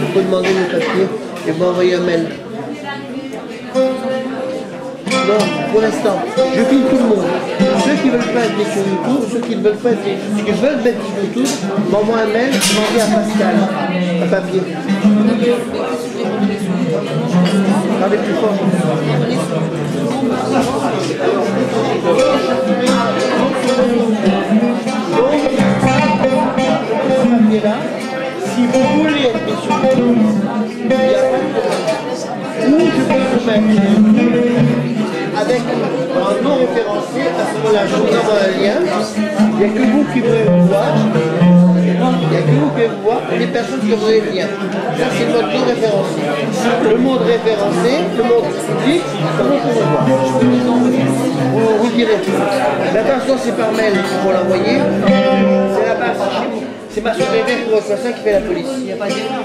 Il faut demander le papier et vous envoyer un mail. Non, pour l'instant, je filme tout le monde. Ceux qui veulent pas être mis sur YouTube, ceux qui ne veulent pas être, qui veulent mettre sur YouTube, m'envoient un mail, je m'envoie à Pascal, un papier. Parlez plus fort. Là, si vous voulez être mis sur YouTube, il n'y a pas de problème. Ou je peux vous mettre avec un nom référencé, à ce moment-là, je vous envoie un lien. Il n'y a que vous qui pouvez vous voir. Il n'y a que vous qui pouvez vous voir et les personnes qui auront les liens. Ça, c'est votre nom référencé. Le mot référencé, le mot public, comment on peut le voir. Vous direz. Mais attention, c'est par mail qu'il faut l'envoyer. C'est là-bas, c'est chez vous. C'est ma secrétaire pour votre qui fait la police. Il n'y a pas d'erreur.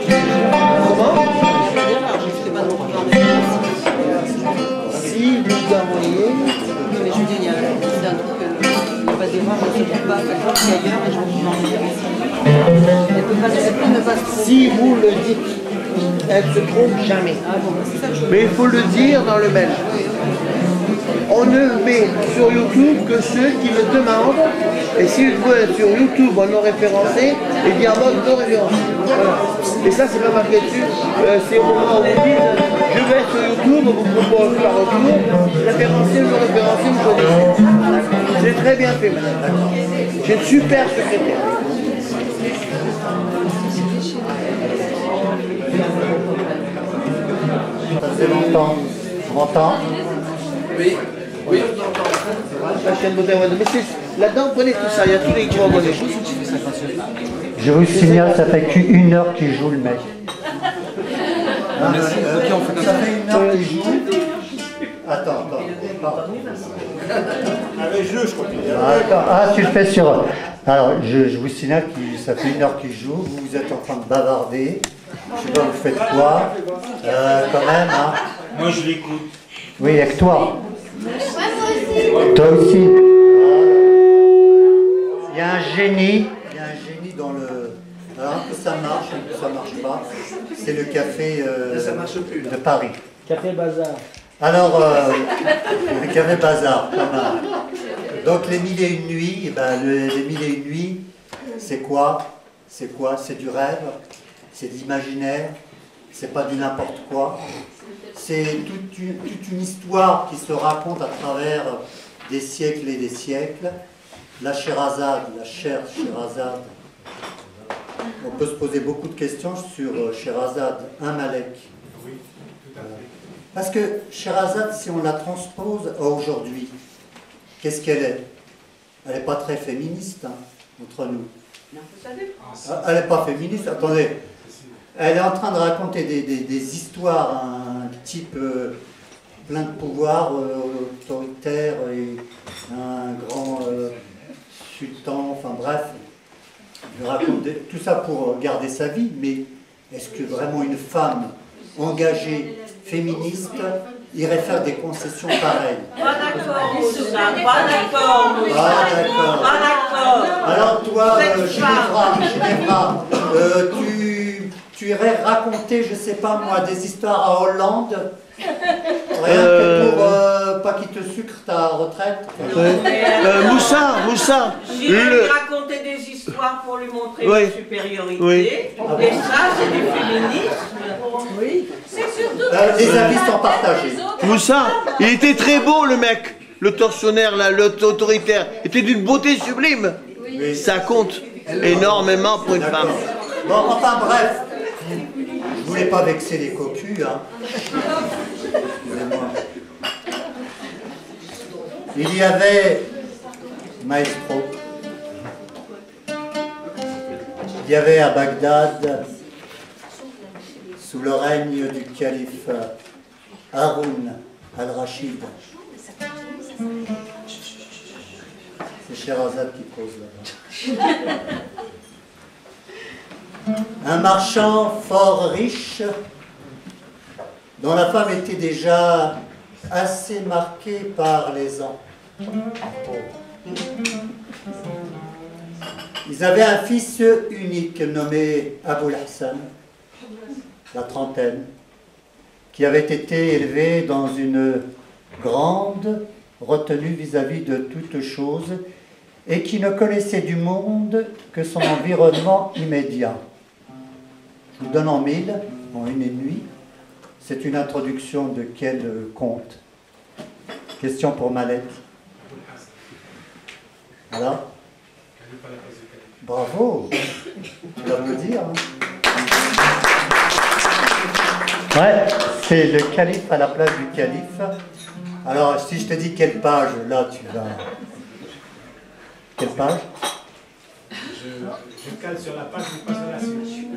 Comment? Il n'y a pas d'erreur, je ne fais pas de programme d'erreur. Si vous envoyez. Oui, mais je veux dire, il y a un truc, il n'y a pas d'erreur, je ne sais pas, quelqu'un qui est ailleurs et je vais vous l'envoyer ici. Elle peut ne pas se tromper. Si vous le dites, elle ne se trompe jamais. Ah bon, c'est ça que je veux. Mais il faut le dire dans le mail. On ne met sur YouTube que ceux qui le demandent. Et s'il faut être sur YouTube en non référencé, il dit en mode non référencé. Voilà. Et ça, c'est pas marqué dessus. C'est au moment où vous dites je vais être sur YouTube, on vous propose par retour, référencé ou non référencé, vous choisissez. C'est très bien fait, madame. J'ai une super secrétaire. Ça fait longtemps. On m'entend? Oui, oui, on entend. La chaîne Baudin, mais c'est là-dedans, prenez tout ça, il y a tous les gros monnaies. Je vous signale, ça fait qu'1 heure qu'il joue le mec. Merci. Ok, on fait comme ça. Ça fait 1 heure qu'il joue. Attends. Avec jeu, je crois qu'il y a. Attends, ah, tu le fais sur. Alors, je vous signale que ça fait 1 heure qu'il joue. Vous êtes en train de bavarder. Je sais pas, vous faites quoi? Quand même, hein. Moi, je l'écoute. Oui, avec toi. Toi aussi. Il y a un génie. Il y a un génie dans le. Alors, un peu ça marche, un peu ça marche pas. C'est le café Ça marche plus, là. de Paris. Café Bazar. Alors, le café bazar, pas mal. Donc les 1001 nuits, eh ben, les 1001 nuits, c'est quoi? C'est quoi? C'est du rêve, c'est de l'imaginaire, c'est pas du n'importe quoi. C'est toute une histoire qui se raconte à travers des siècles et des siècles. La Sherazade, la chère Sherazade, on peut se poser beaucoup de questions sur Sherazade, un Malek. Parce que Sherazade, si on la transpose à aujourd'hui, qu'est-ce qu'elle est? Elle n'est pas très féministe, hein, entre nous. Elle n'est pas féministe, attendez. Elle est en train de raconter des histoires, un type plein de pouvoir, autoritaire, et un grand sultan, enfin bref. Elle raconte tout ça pour garder sa vie, mais est-ce que vraiment une femme engagée, féministe, irait faire des concessions pareilles? Pas d'accord, Moussa, pas d'accord, Moussa. Ah, d'accord. Pas d'accord. Alors toi, Cette Ginevra, tu irais raconter, je sais pas moi, des histoires à Hollande, rien que pour pas qu'il te sucre ta retraite. Moussa, J'irais lui raconter des histoires pour lui montrer Oui. une supériorité. Oui. Et ça, c'est du féminisme. Oui. C'est surtout Les avis sont partagés. Moussa, il était très beau le mec, le tortionnaire là, l'autoritaire, il était d'une beauté sublime. Oui. Ça compte énormément pour une femme. Bon, enfin bref, je voulais pas vexer les cocus, hein. Excusez-moi. Il y avait Maestro. Il y avait à Bagdad, sous le règne du calife Haroun al-Rachid. C'est Sherazade qui cause là-bas. Un marchand fort riche dont la femme était déjà assez marquée par les ans. Ils avaient un fils unique nommé Aboul Hassan, la trentaine, qui avait été élevé dans une grande retenue vis-à-vis de toute chose et qui ne connaissait du monde que son environnement immédiat. Je vous donne en mille, en une et nuit. C'est une introduction de quel conte? Question pour Malette. Voilà. Bravo. On va vous dire. Ouais, c'est le calife à la place du calife. Alors, si je te dis quelle page, là, tu vas... Quelle page? Je cale sur la page, je passe à la suite.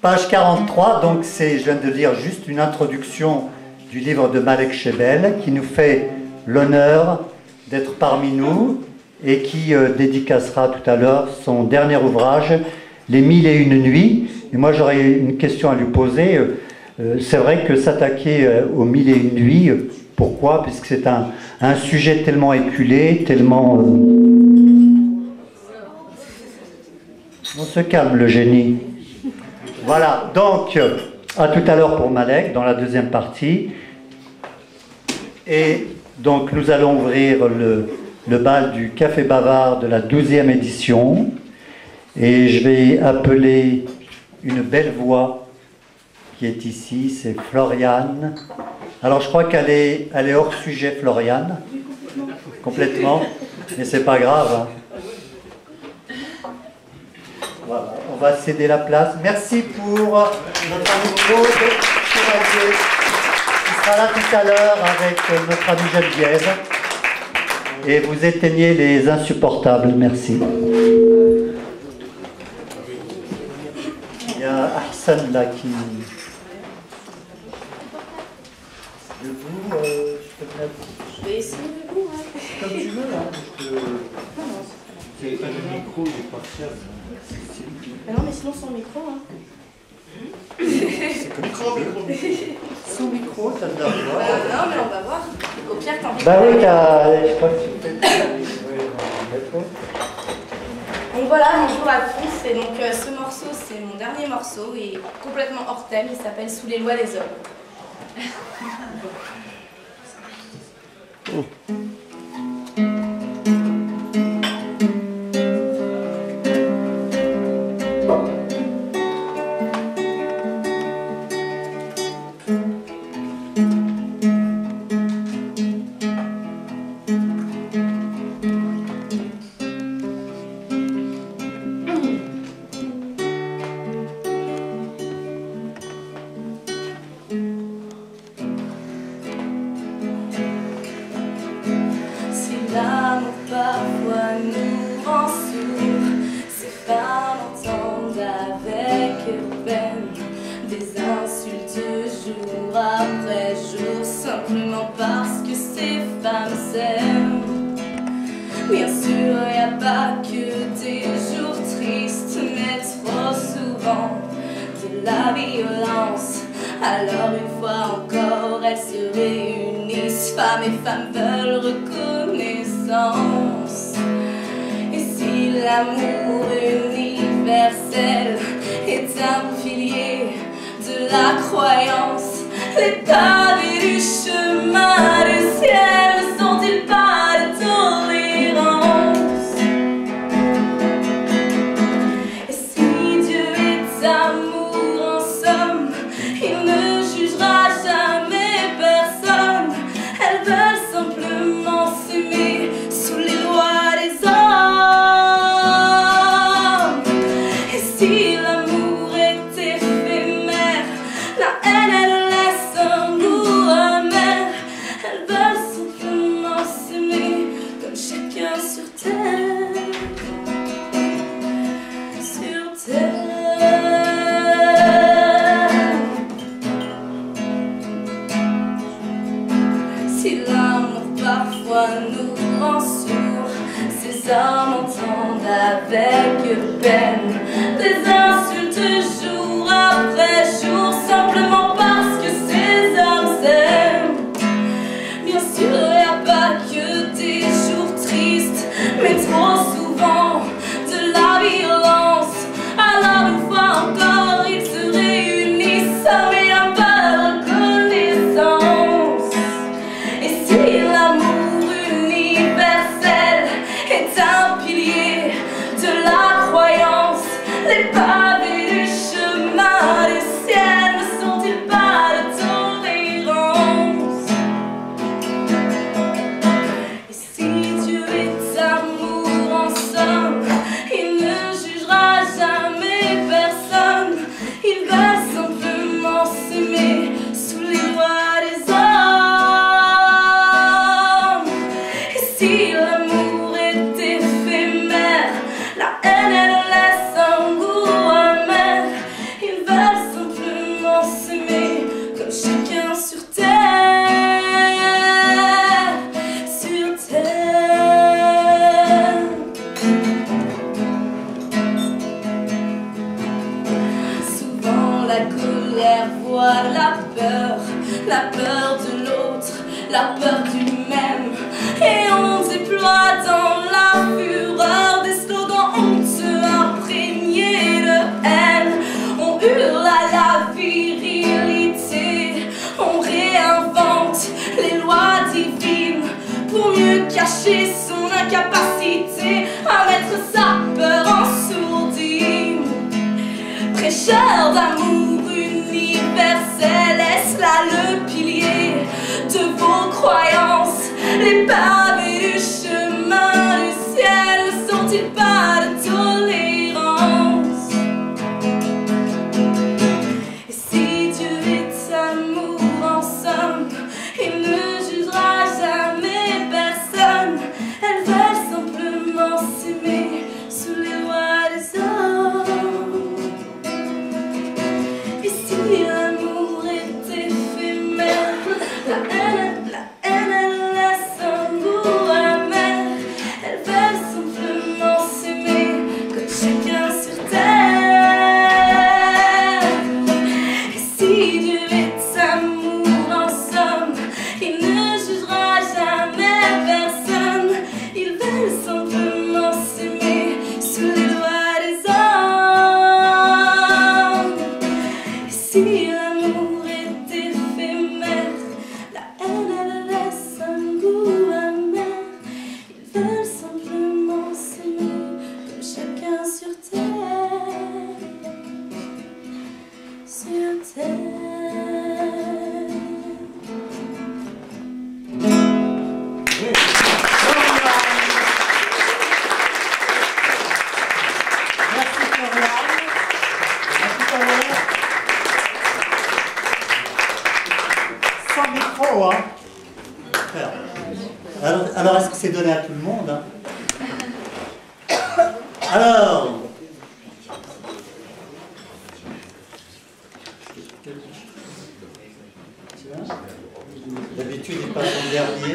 Page 43, donc c'est, je viens de lire juste une introduction du livre de Malek Shebel, qui nous fait l'honneur d'être parmi nous et qui dédicacera tout à l'heure son dernier ouvrage, Les 1001 nuits. Et moi, j'aurais une question à lui poser. C'est vrai que s'attaquer aux 1001 nuits, pourquoi? Puisque c'est un sujet tellement éculé, tellement... On se calme, le génie. Voilà, donc, à tout à l'heure pour Malek, dans la deuxième partie. Et donc, nous allons ouvrir le bal du Café Bavard de la 12e édition. Et je vais appeler une belle voix qui est ici, c'est Floriane. Alors, je crois qu'elle est hors sujet, Floriane. Complètement. Mais c'est pas grave, hein. Voilà, on va céder la place. Merci pour notre ami Claude Chevalier, qui sera là tout à l'heure avec notre amie Geneviève. Et vous éteignez les insupportables. Merci. Il y a Hassan là qui... Debout, je peux mettre... Je vais essayer debout, hein. Comme tu veux, là. C'est pas le micro, j'ai pas de chaise. Mais non, mais sinon sans micro, hein. C'est comme micro. Sous micro, t'as de la voix. Non, mais on va voir. Au pire, t'en fais. Bah oui, je crois que tu fais... Donc voilà, bonjour à tous. Et donc ce morceau, c'est mon dernier morceau et complètement hors thème. Il s'appelle Sous les lois des hommes. Alors une fois encore elles se réunissent, femmes et femmes veulent reconnaissance. Et si l'amour universel est un pilier de la croyance, les pavés du chemin du ciel ne sont-ils pas de tolérance? Et si Dieu est amour en somme, il ne jugera jamais personne. Elles veulent simplement s'aimer sous les lois des hommes. Et si l'amour est éphémère, la haine elle laisse un goût amer. colère, voit la peur de l'autre, la peur du même. Et on déploie dans la fureur des slogans honteux imprégnés de haine. On hurle à la virilité, on réinvente les lois divines pour mieux cacher son incapacité à mettre sa peur en sourdine. Prêcheur d'amour universel, est-ce là le pilier de vos croyances? Les pavés du chemin du ciel ne sont-ils pas de tolérance? Et si Dieu est amour en somme, il ne jugera jamais personne. Elles veulent simplement s'aimer sous les lois des hommes. Et si l'amour est éphémère, la haine elle laisse un goût amer. Elles veulent simplement s'aimer comme chacun sur terre. Et si Dieu est amour en somme, il ne jugera jamais personne. Ils veulent simplement s'aimer sous les lois des hommes. Et si l'amour est éphémère, la haine elle laisse un goût amer. Ils veulent simplement s'aimer comme chacun sur terre. Sur terre. Merci Florian. Merci Florian. Sans micro, hein. Alors est-ce que c'est donné à tout le monde, hein? Alors, d'habitude il passe en dernier.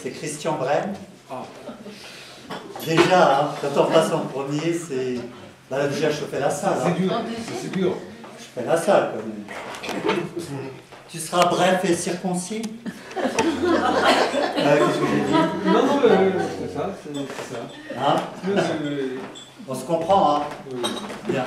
C'est Christian Brenne. Déjà, hein, quand on passe en premier, c'est... Bah là, déjà, je fais la salle. Hein. C'est dur. Je fais la salle, quand même. Tu seras bref et circoncis. Qu'est-ce que j'ai dit? Non, c'est ça, c'est ça. Hein? On se comprend, hein? Bien.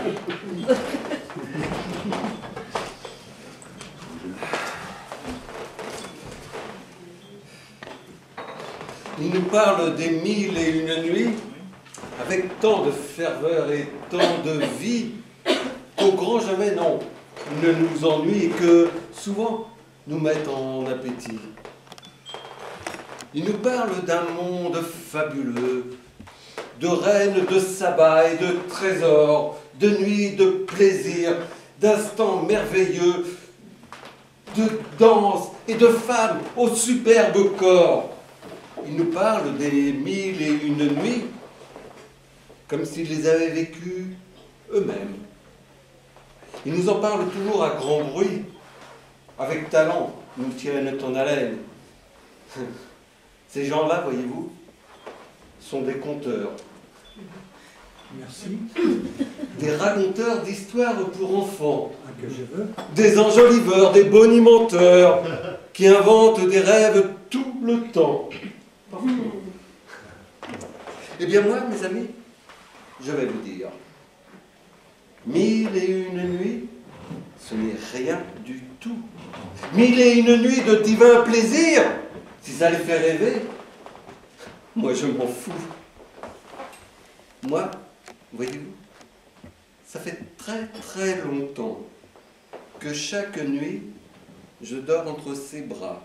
Il nous parle des 1001 nuits avec tant de ferveur et tant de vie qu'au grand jamais, non, ne nous ennuie et que souvent nous mettent en appétit. Il nous parle d'un monde fabuleux, de reines, de sabbats et de trésors, de nuits de plaisir, d'instants merveilleux, de danse et de femmes au superbe corps. Il nous parle des 1001 nuits comme s'ils les avaient vécues eux-mêmes. Il nous en parle toujours à grand bruit, avec talent, nous tiennent en haleine. Ces gens-là, voyez-vous, sont des conteurs. Merci. Des raconteurs d'histoires pour enfants. Que je veux. Des enjoliveurs, des bonimenteurs, qui inventent des rêves tout le temps. Eh bien moi, mes amis, je vais vous dire, 1001 nuits, ce n'est rien du tout. 1001 nuits de divin plaisir, si ça les fait rêver, moi je m'en fous. Moi, voyez-vous, ça fait très très longtemps que chaque nuit, je dors entre ses bras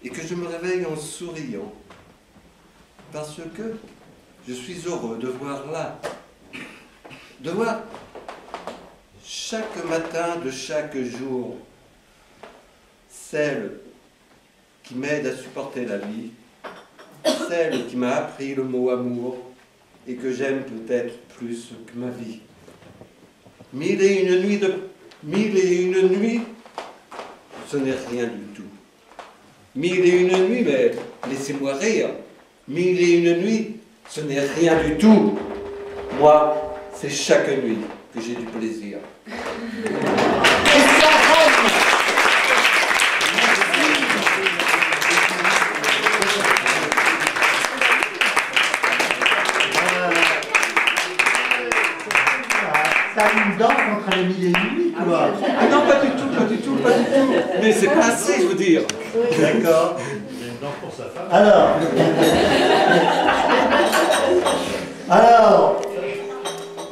et que je me réveille en souriant parce que je suis heureux de voir là, de voir chaque matin de chaque jour celle qui m'aide à supporter la vie, celle qui m'a appris le mot amour et que j'aime peut-être plus que ma vie. 1001 nuits de 1001 nuits, ce n'est rien du tout. 1001 nuits, mais laissez-moi rire. 1001 nuits, ce n'est rien du tout. Moi, c'est chaque nuit que j'ai du plaisir. T'as une dent contre les mille et une nuits, toi. Ah non, pas du tout, pas du tout, pas du tout. Mais c'est pas assez, je veux dire. D'accord. J'ai une dent pour sa femme. Alors,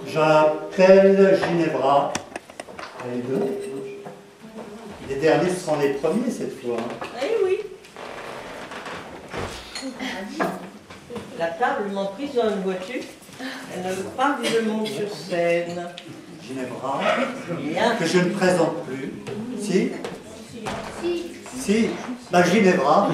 j'appelle Ginevra. Elle est deux. Les derniers seront les premiers cette fois. Hein. Eh oui. La table m'emprise dans une voiture. Elle ne veut pas que je monte sur scène. Ginevra, Bien. que je ne présente plus. Si? Si. La Ginevra.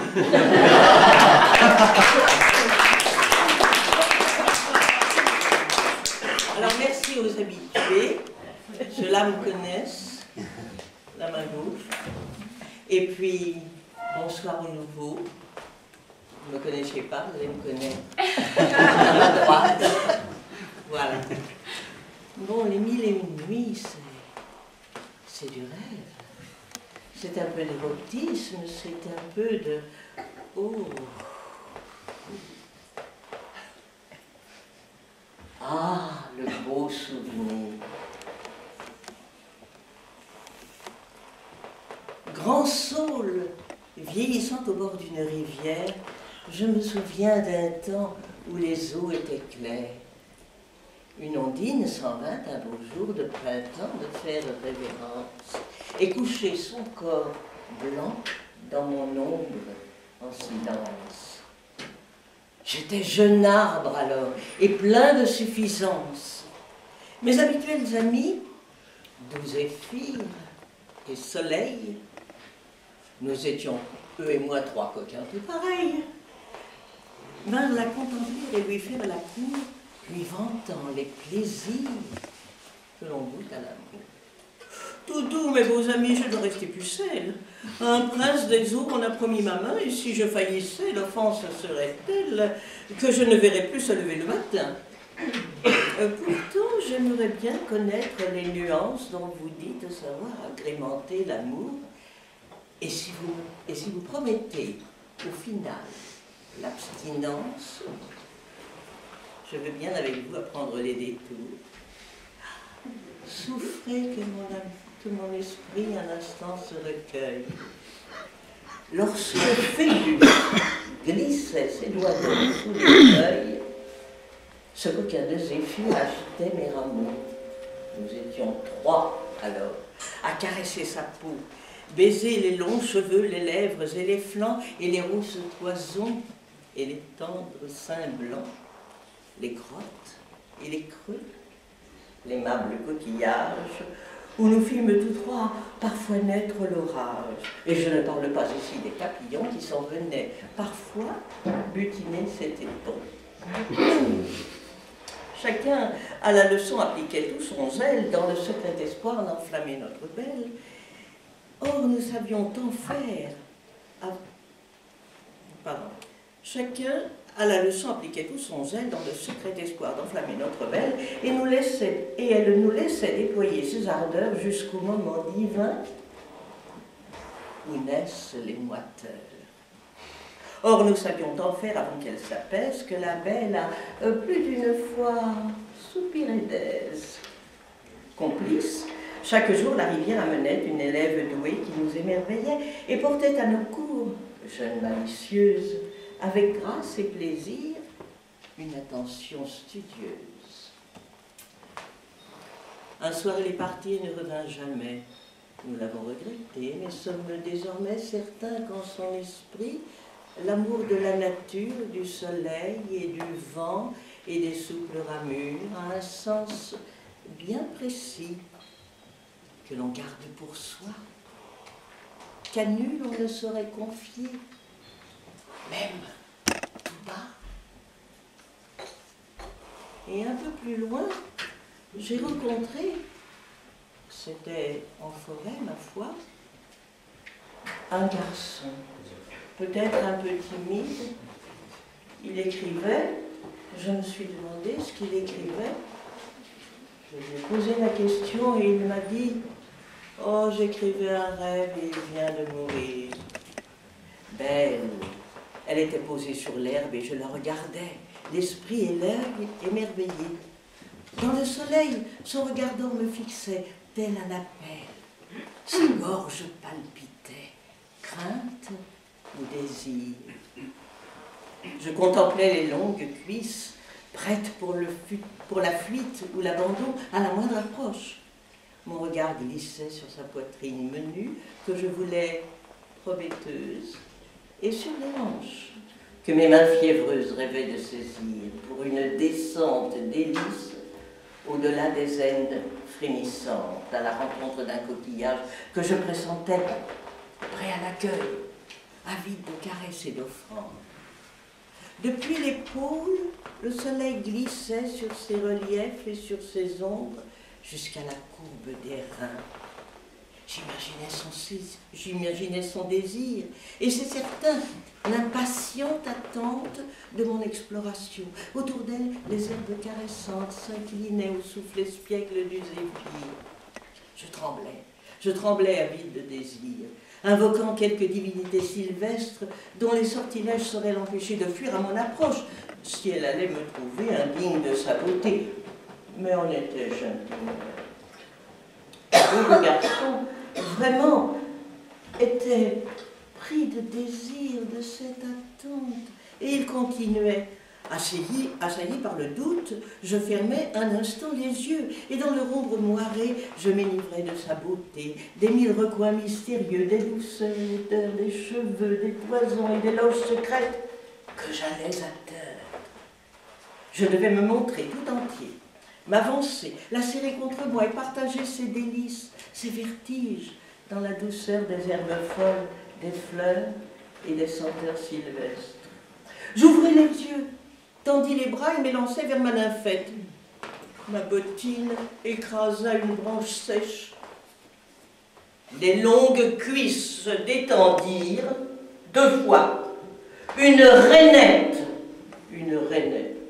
Alors merci aux habitués. Ceux-là me connaissent. La main gauche. Et puis, bonsoir aux nouveaux. Vous ne me connaissiez pas, vous allez me connaître. À ma droite. Voilà. Bon, les mille et une nuits, c'est du rêve. C'est un peu d'érotisme, c'est un peu de... Oh. Ah, le beau souvenir. Grand saule, vieillissant au bord d'une rivière, je me souviens d'un temps où les eaux étaient claires. Une ondine s'en vint un beau jour de printemps de faire révérence et coucher son corps blanc dans mon ombre en silence. J'étais jeune arbre alors et plein de suffisance. Mes habituels amis, doux Zéphyr et Soleil, nous étions, eux et moi, trois coquins tout pareils, vinrent la contempler et lui faire la cour, lui vantant les plaisirs que l'on goûte à l'amour. Tout doux, mes beaux amis, je ne restais plus seule. Un prince des eaux m'en a promis ma main, et si je faillissais, l'offense serait telle que je ne verrais plus se lever le matin. Pourtant, j'aimerais bien connaître les nuances dont vous dites savoir agrémenter l'amour. Et si vous promettez, au final, l'abstinence, je veux bien avec vous apprendre les détours. Souffrez que mon esprit un instant se recueille. Lorsque Phébus glissait ses doigts sous les feuilles, ce coquin de Zéphyr agitait mes rameaux. Nous étions trois alors, à caresser sa peau, baiser les longs cheveux, les lèvres et les flancs, et les rousses toisons, et les tendres seins blancs, les grottes et les creux, l'aimables coquillage, où nous fîmes tous trois parfois naître l'orage. Et je ne parle pas ici des papillons qui s'en venaient parfois butiner cet étang. Chacun à la leçon appliquait tout son zèle dans le secret espoir d'enflammer notre belle. Or nous savions tant faire. Chacun à la leçon appliquait tout son zèle dans le secret espoir d'enflammer notre belle, et elle nous laissait déployer ses ardeurs jusqu'au moment divin où naissent les moiteurs. Or nous savions tant faire avant qu'elle s'apaise que la belle a plus d'une fois soupiré d'aise. Complice, chaque jour la rivière amenait une élève douée qui nous émerveillait et portait à nos cours, jeune malicieuse, avec grâce et plaisir, une attention studieuse. Un soir, elle est partie et ne revint jamais. Nous l'avons regretté, mais sommes désormais certains qu'en son esprit, l'amour de la nature, du soleil et du vent et des souples ramures a un sens bien précis que l'on garde pour soi, qu'à nul on ne saurait confier, même tout bas. Et un peu plus loin, j'ai rencontré, c'était en forêt ma foi, un garçon, peut-être un peu timide. Il écrivait, je me suis demandé ce qu'il écrivait. Je lui ai posé la question et il m'a dit « Oh, j'écrivais un rêve et il vient de mourir. » Belle, elle était posée sur l'herbe et je la regardais, l'esprit et l'œil émerveillés. Dans le soleil, son regardant me fixait, tel un appel. Sa gorge palpitait, crainte ou désir. Je contemplais les longues cuisses, prêtes pour la fuite ou l'abandon à la moindre approche. Mon regard glissait sur sa poitrine menue, que je voulais prometteuse, et sur les hanches, que mes mains fiévreuses rêvaient de saisir pour une descente délice au-delà des ailes frémissantes, à la rencontre d'un coquillage que je pressentais prêt à l'accueil, avide de caresses et d'offrandes. Depuis l'épaule, le soleil glissait sur ses reliefs et sur ses ombres jusqu'à la courbe des reins. J'imaginais son désir, et c'est certain, l'impatiente attente de mon exploration. Autour d'elle, les herbes caressantes s'inclinaient au souffle espiègle du zéphyr. Je tremblais avide de désir, invoquant quelque divinité sylvestre dont les sortilèges sauraient l'empêcher de fuir à mon approche, si elle allait me trouver indigne de sa beauté. Mais on était gentiment. Le garçon, vraiment, était pris de désir de cette attente. Et il continuait. Assailli par le doute, je fermais un instant les yeux, et dans leur ombre moirée, je m'enivrais de sa beauté, des mille recoins mystérieux, des douceurs, des cheveux, des poisons et des loges secrètes que j'allais atteindre. Je devais me montrer tout entier, m'avancer, la serrer contre moi et partager ses délices, ses vertiges, dans la douceur des herbes folles, des fleurs et des senteurs sylvestres. J'ouvrais les yeux, tendis les bras et m'élançai vers ma nymphette. Ma bottine écrasa une branche sèche. Les longues cuisses se détendirent 2 fois. Une rainette,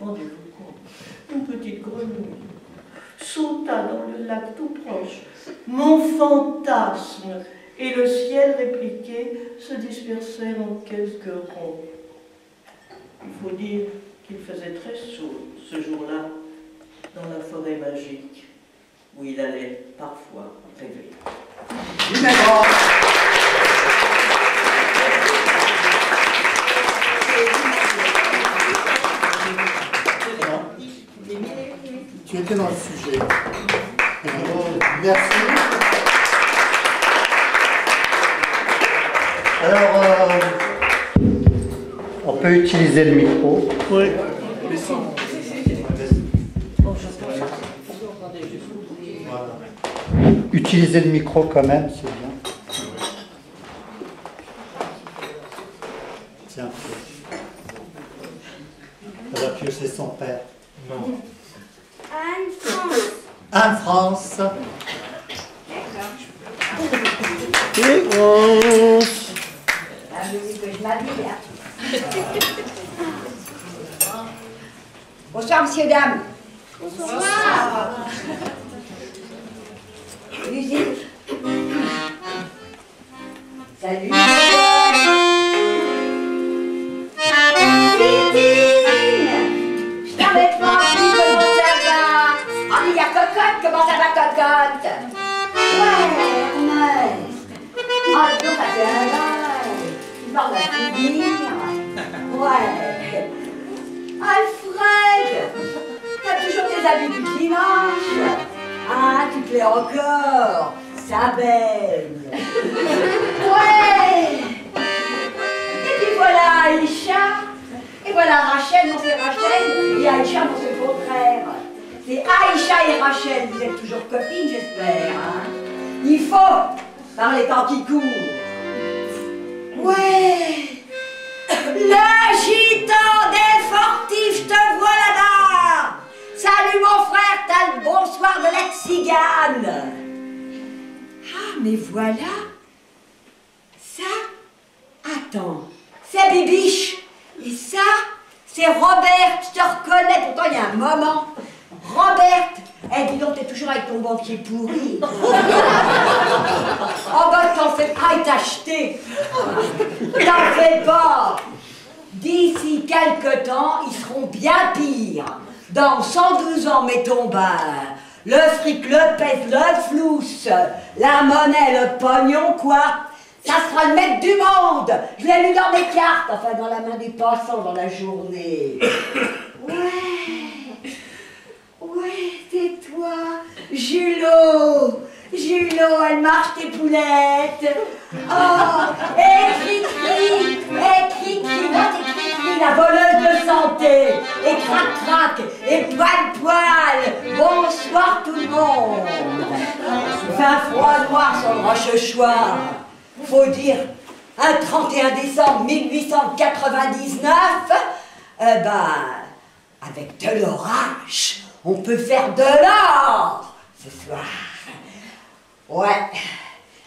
rendez-vous compte, une petite grenouille, sauta dans le lac tout proche. Mon fantasme et le ciel répliqué se dispersèrent en quelques ronds. Il faut dire qu'il faisait très chaud ce jour-là dans la forêt magique où il allait parfois rêver. Tu étais dans le sujet. Merci. Alors, on peut utiliser le micro. Oui. Voilà. Utiliser le micro quand même, c'est bien. Tiens. Elle va piocher son père. Non. Anne France. Anne France. La musique que je m'habille, hein. Bonsoir, messieurs, dames. Bonsoir. Musique. Salut. Je t'avais pas dit comment ça va. Oh, mais il y a Cocotte, comment ça va, Cocotte? Ouais, Ernest. Oh, donc ça fait un bail. Tu parles à finir. Ouais. Alfred, t'as toujours tes habits du dimanche. Ah, tu plais encore. Ça baigne. Ouais. Et puis voilà Aïcha. Et voilà Rachel, non c'est Rachel. Et Aïcha, non c'est le contraire. C'est Aïcha et Rachel. Vous êtes toujours copines, j'espère. Hein? Il faut, par les temps qui courent. Ouais. Le gitan des fortifs, je te vois là-bas. Salut mon frère, t'as le bonsoir de la tzigane. Ah, mais voilà. Ça, attends, c'est Bibiche. Et ça, c'est Robert, je te reconnais, pourtant il y a un moment. Robert, Eh, dis donc, t'es toujours avec ton banquier pourri. Oh, bah, t'en fais pas, il t'a acheté. T'en fais pas. D'ici quelque temps, ils seront bien pires. Dans 112 ans, mettons, ben, le fric, le pèse, le flousse, la monnaie, le pognon, quoi. Ça sera le maître du monde. Je l'ai lu dans mes cartes, enfin dans la main des passants dans la journée. Ouais, c'est toi, Julot. Julot, elle marche tes poulettes. Oh, et Cri-Cri, moi c'est Cri-Cri, la voleuse de santé. Et Crac-Crac, et Poil-Poil. Bonsoir tout le monde. Il fait un froid noir sur le Rochechouart. Faut dire, un 31 décembre 1899, avec de l'orage, on peut faire de l'or ce soir. Ouais,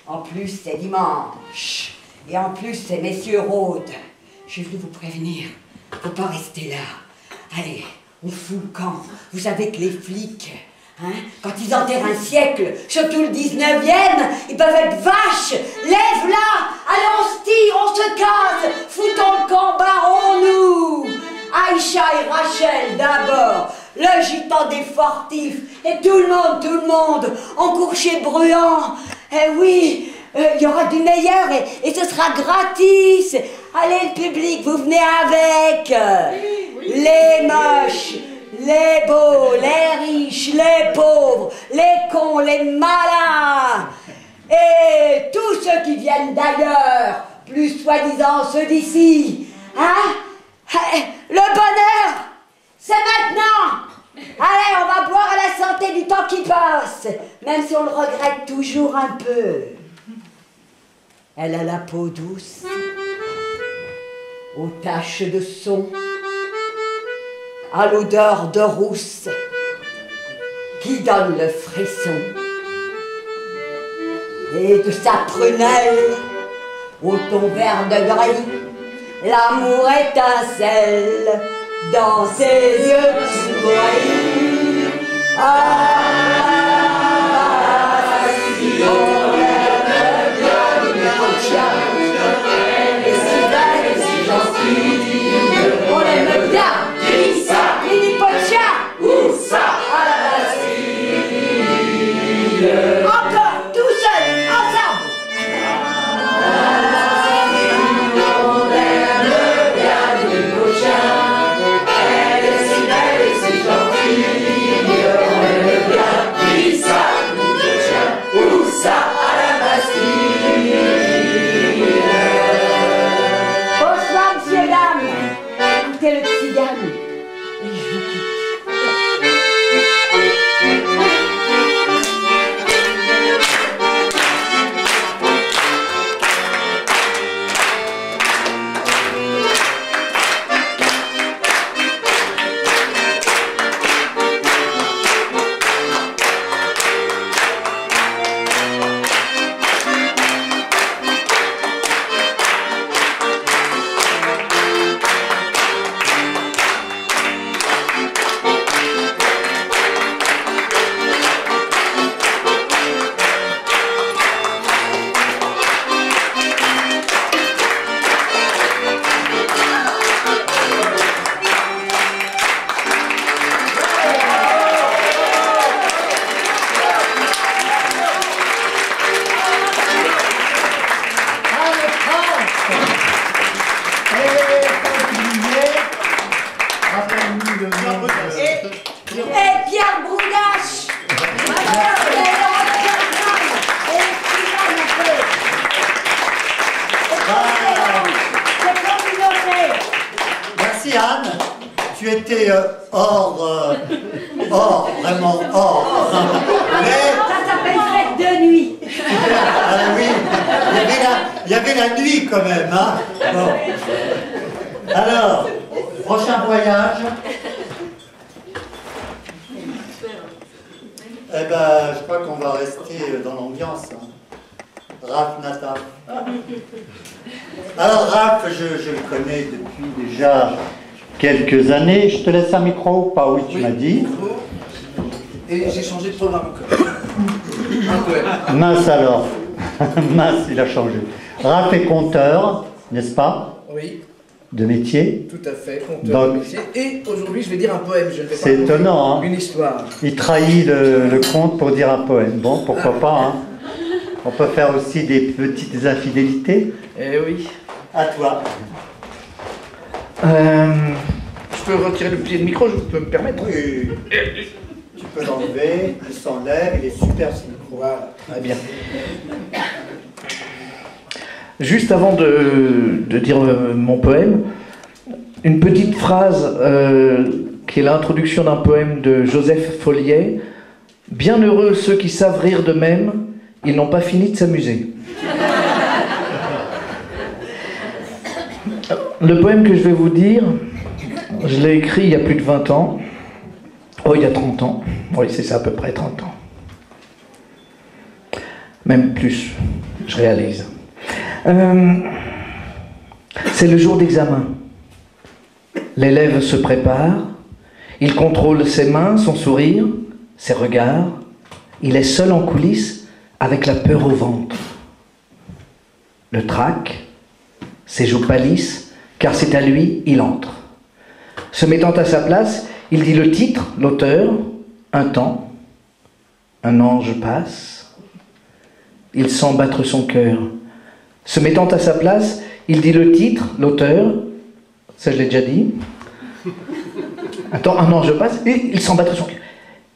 en plus c'est dimanche, et en plus c'est Messieurs Rhodes. Je suis venu vous prévenir, faut pas rester là. Allez, on fout le camp. Vous savez que les flics, hein, quand ils enterrent un siècle, surtout le 19e, ils peuvent être vaches. Lève-la, allez on se tire, on se casse, foutons le camp, barrons-nous. Aïcha et Rachel d'abord, le gitan des fortifs, et tout le monde, en courcher bruyant. Eh oui, il y aura du meilleur et ce sera gratis. Allez le public, vous venez avec. Les moches, les beaux, les riches, les pauvres, les cons, les malins, et tous ceux qui viennent d'ailleurs, plus soi-disant ceux d'ici. Hein? Le bonheur, c'est maintenant. Allez, on va boire à la santé du temps qui passe, même si on le regrette toujours un peu. Elle a la peau douce, aux taches de son, à l'odeur de rousse, qui donne le frisson. Et de sa prunelle, au ton vert de gris, l'amour étincelle dans ses yeux qui brillent. Ah, si on aime bien le chien, et si belle et si gentille, on l'aime bien. Qui ça? Mini Pocha. Où ça? À la Bastille. Encore, tout seul, ensemble. Bonsoir, monsieur, dame. Écoutez le tzigane. Et je vous quitte. Vraiment hors. Ça s'appelle fête de nuit. Ah oui, il y avait la nuit quand même, hein. Bon. Alors, prochain voyage. Eh ben, je crois qu'on va rester dans l'ambiance. Hein. Raph Nataf. Alors Raph, je le connais depuis déjà quelques années. Je te laisse un micro, pas oui, tu m'as dit. Et j'ai changé de programme encore. Un poème. Mince alors. Mince, il a changé. Raph est conteur, n'est-ce pas? Oui. De métier. Tout à fait, conteur de métier. Et aujourd'hui, je vais dire un poème. Je ne vais pas C'est étonnant, hein? Une histoire. Il trahit le conte pour dire un poème. Bon, pourquoi pas, hein? On peut faire aussi des petites infidélités. Eh oui. À toi. Je peux retirer le pied de micro, je peux me permettre? Oui. Tu peux l'enlever, il s'enlève, il est super ce micro. Voilà, très bien. Juste avant de dire mon poème, une petite phrase qui est l'introduction d'un poème de Joseph Folliet. « Bien heureux ceux qui savent rire d'eux-mêmes, ils n'ont pas fini de s'amuser. » Le poème que je vais vous dire, je l'ai écrit il y a plus de 20 ans. Oh, il y a 30 ans. Oui, c'est ça, à peu près 30 ans. Même plus, je réalise. C'est le jour d'examen. L'élève se prépare, il contrôle ses mains, son sourire, ses regards. Il est seul en coulisses avec la peur au ventre. Le trac, ses joues pâlissent, car c'est à lui, il entre. Se mettant à sa place, il dit le titre, l'auteur, un temps. Un ange passe. Il sent battre son cœur. Se mettant à sa place, il dit le titre, l'auteur. Ça, je l'ai déjà dit. Attends, un ange passe, et il sent battre son cœur.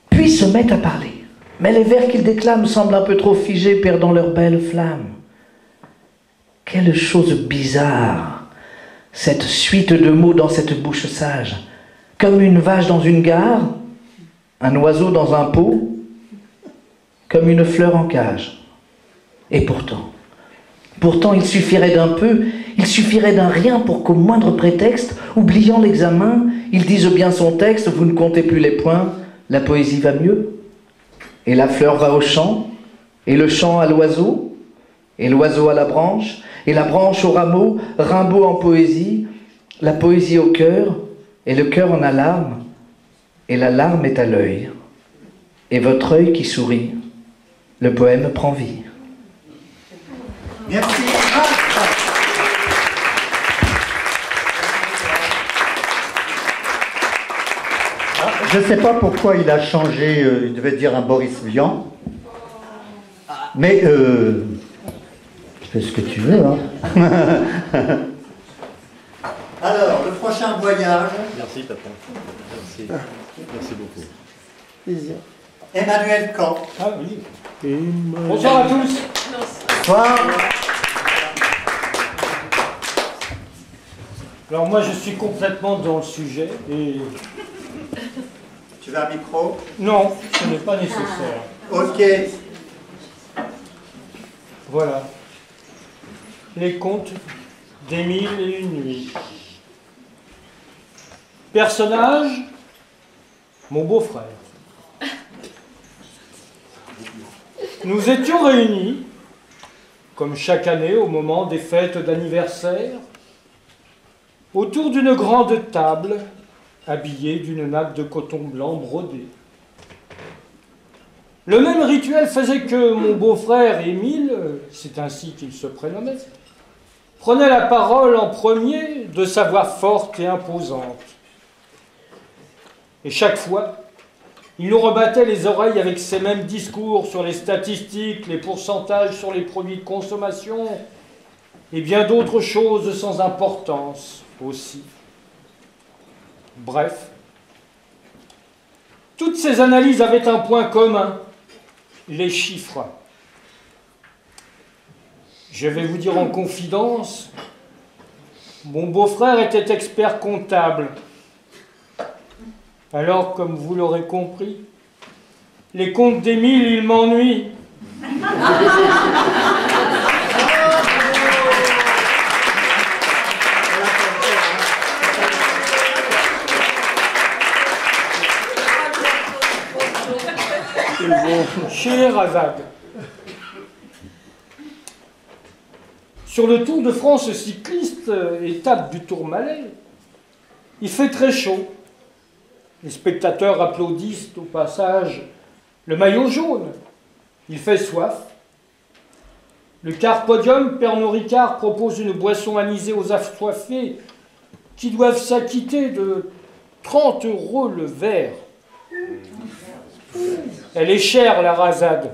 Puis se met à parler. Mais les vers qu'il déclame semblent un peu trop figés, perdant leur belle flamme. Quelle chose bizarre, cette suite de mots dans cette bouche sage. Comme une vache dans une gare, un oiseau dans un pot, comme une fleur en cage. Et pourtant, il suffirait d'un peu, il suffirait d'un rien pour qu'au moindre prétexte, oubliant l'examen, il dise bien son texte, vous ne comptez plus les points, la poésie va mieux. Et la fleur va au champ, et le champ à l'oiseau, et l'oiseau à la branche, et la branche au rameau, Rimbaud en poésie, la poésie au cœur, et le cœur en alarme, et la larme est à l'œil. Et votre œil qui sourit, le poème prend vie. Merci. Je ne sais pas pourquoi il a changé, il devait dire un Boris Vian, mais fais ce que tu veux. Hein. Alors, le prochain voyage. Merci, papa. Merci. Merci beaucoup. Plaisir. Emmanuel Camp. Ah oui. Bonsoir à tous. Bonsoir. Alors moi je suis complètement dans le sujet et... Tu veux un micro? Non, ce n'est pas nécessaire. Ok. Voilà. Les contes d'Émile et une nuit. Personnage, mon beau-frère. Nous étions réunis, comme chaque année au moment des fêtes d'anniversaire, autour d'une grande table habillée d'une nappe de coton blanc brodé. Le même rituel faisait que mon beau-frère Émile, c'est ainsi qu'il se prénommait, prenait la parole en premier de sa voix forte et imposante. Et chaque fois, il nous rebattait les oreilles avec ces mêmes discours sur les statistiques, les pourcentages sur les produits de consommation et bien d'autres choses sans importance aussi. Bref, toutes ces analyses avaient un point commun, les chiffres. Je vais vous dire en confidence, mon beau-frère était expert comptable. Alors, comme vous l'aurez compris, les comptes d'Émile, ils m'ennuient. Scheherazade. Sur le Tour de France cycliste, étape du Tourmalet, il fait très chaud. Les spectateurs applaudissent au passage Le maillot jaune, il fait soif. Le Carpodium, Pernod Ricard propose une boisson anisée aux assoiffés qui doivent s'acquitter de 30 € le verre. Elle est chère, la rasade.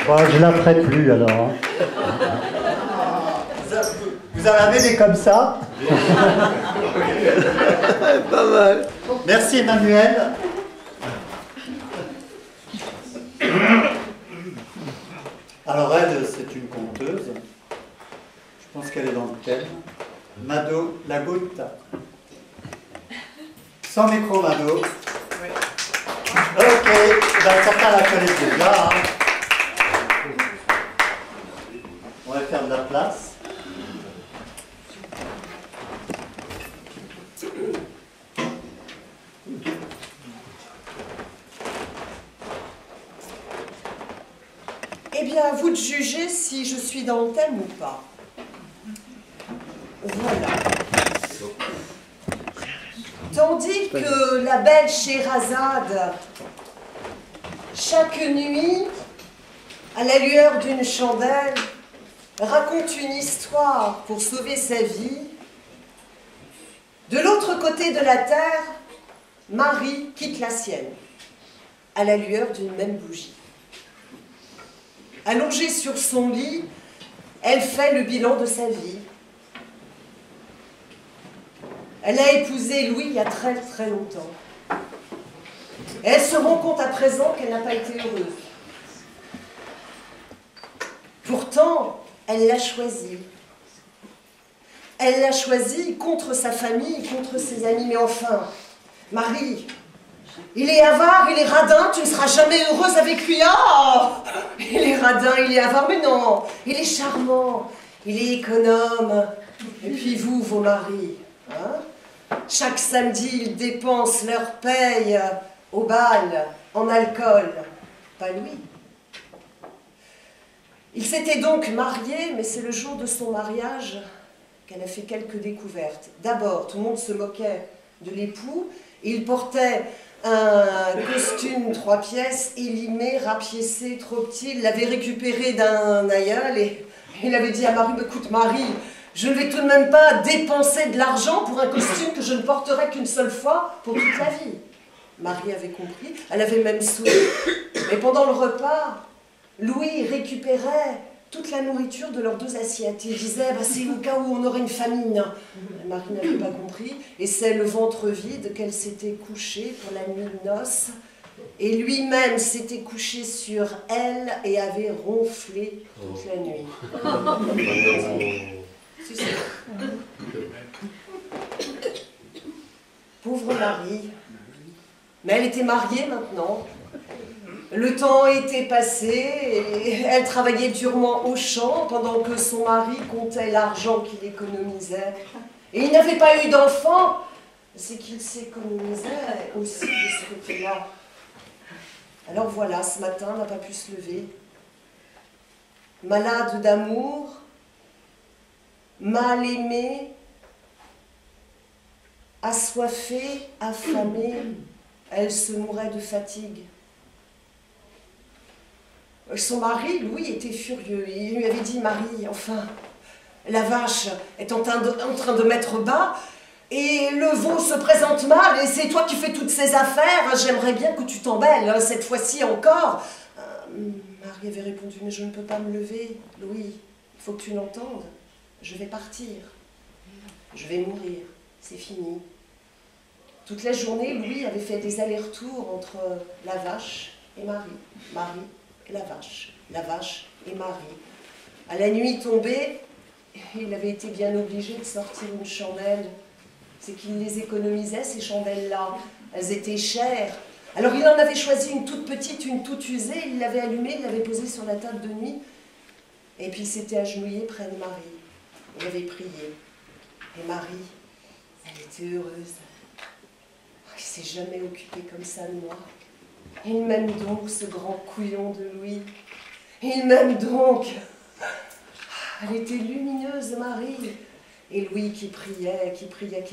Bon, je la ferai plus alors. Hein. Vous en avez des comme ça? Pas mal. Merci Emmanuel. Alors elle, c'est une conteuse. Je pense qu'elle est dans le thème. Mado, la goutte. Sans micro, Mado. Oui. Ok, ben, certains la connaissent déjà. Hein. On va faire de la place. Eh bien, à vous de juger si je suis dans le thème ou pas. Voilà. Tandis que la belle Scheherazade, chaque nuit, à la lueur d'une chandelle, raconte une histoire pour sauver sa vie, de l'autre côté de la terre, Marie quitte la sienne, à la lueur d'une même bougie. Allongée sur son lit, elle fait le bilan de sa vie. Elle a épousé Louis il y a très très longtemps. Et elle se rend compte à présent qu'elle n'a pas été heureuse. Pourtant, elle l'a choisi. Elle l'a choisi contre sa famille, contre ses amis. Mais enfin, Marie, il est avare, il est radin, tu ne seras jamais heureuse avec lui. Oh, il est radin, il est avare, mais non, il est charmant, il est économe. Et puis vous, vos maris, hein? Chaque samedi, ils dépensent leur paye au bal, en alcool. Pas lui. Il s'était donc marié, mais c'est le jour de son mariage qu'elle a fait quelques découvertes. D'abord, tout le monde se moquait de l'époux. Il portait un costume 3 pièces, élimé, rapiécé, trop petit. Il l'avait récupéré d'un aïeul et il avait dit à Marie, écoute Marie, je ne vais tout de même pas dépenser de l'argent pour un costume que je ne porterai qu'une seule fois pour toute la vie. Marie avait compris, elle avait même souri. Mais pendant le repas, Louis récupérait toute la nourriture de leurs 2 assiettes. Il disait, bah, c'est au cas où on aurait une famine. Marie n'avait pas compris, et c'est le ventre vide qu'elle s'était couchée pour la nuit de noces. Et lui-même s'était couché sur elle et avait ronflé toute la nuit. Si, si. Pauvre Marie. Mais elle était mariée maintenant. Le temps était passé et elle travaillait durement au champ pendant que son mari comptait l'argent qu'il économisait. Et il n'avait pas eu d'enfant, c'est qu'il s'économisait aussi de ce côté-là. Alors voilà, ce matin, elle n'a pas pu se lever. Malade d'amour, mal aimée, assoiffée, affamée, elle se mourait de fatigue. Son mari, Louis, était furieux. Il lui avait dit, Marie, enfin, la vache est en train de mettre bas et le veau se présente mal et c'est toi qui fais toutes ces affaires. J'aimerais bien que tu t'embelles, cette fois-ci encore. Marie avait répondu, mais je ne peux pas me lever. Louis, il faut que tu l'entendes. Je vais partir. Je vais mourir. C'est fini. Toute la journée, Louis avait fait des allers-retours entre la vache et Marie. Marie et la vache et Marie. À la nuit tombée, il avait été bien obligé de sortir une chandelle. C'est qu'il les économisait, ces chandelles-là. Elles étaient chères. Alors il en avait choisi une toute petite, une toute usée, il l'avait allumée, il l'avait posée sur la table de nuit. Et puis il s'était agenouillé près de Marie. Il avait prié. Et Marie, elle était heureuse. Il ne s'est jamais occupé comme ça de moi. Il m'aime donc, ce grand couillon de Louis. Il m'aime donc. Elle était lumineuse, Marie. Et Louis qui priait, qui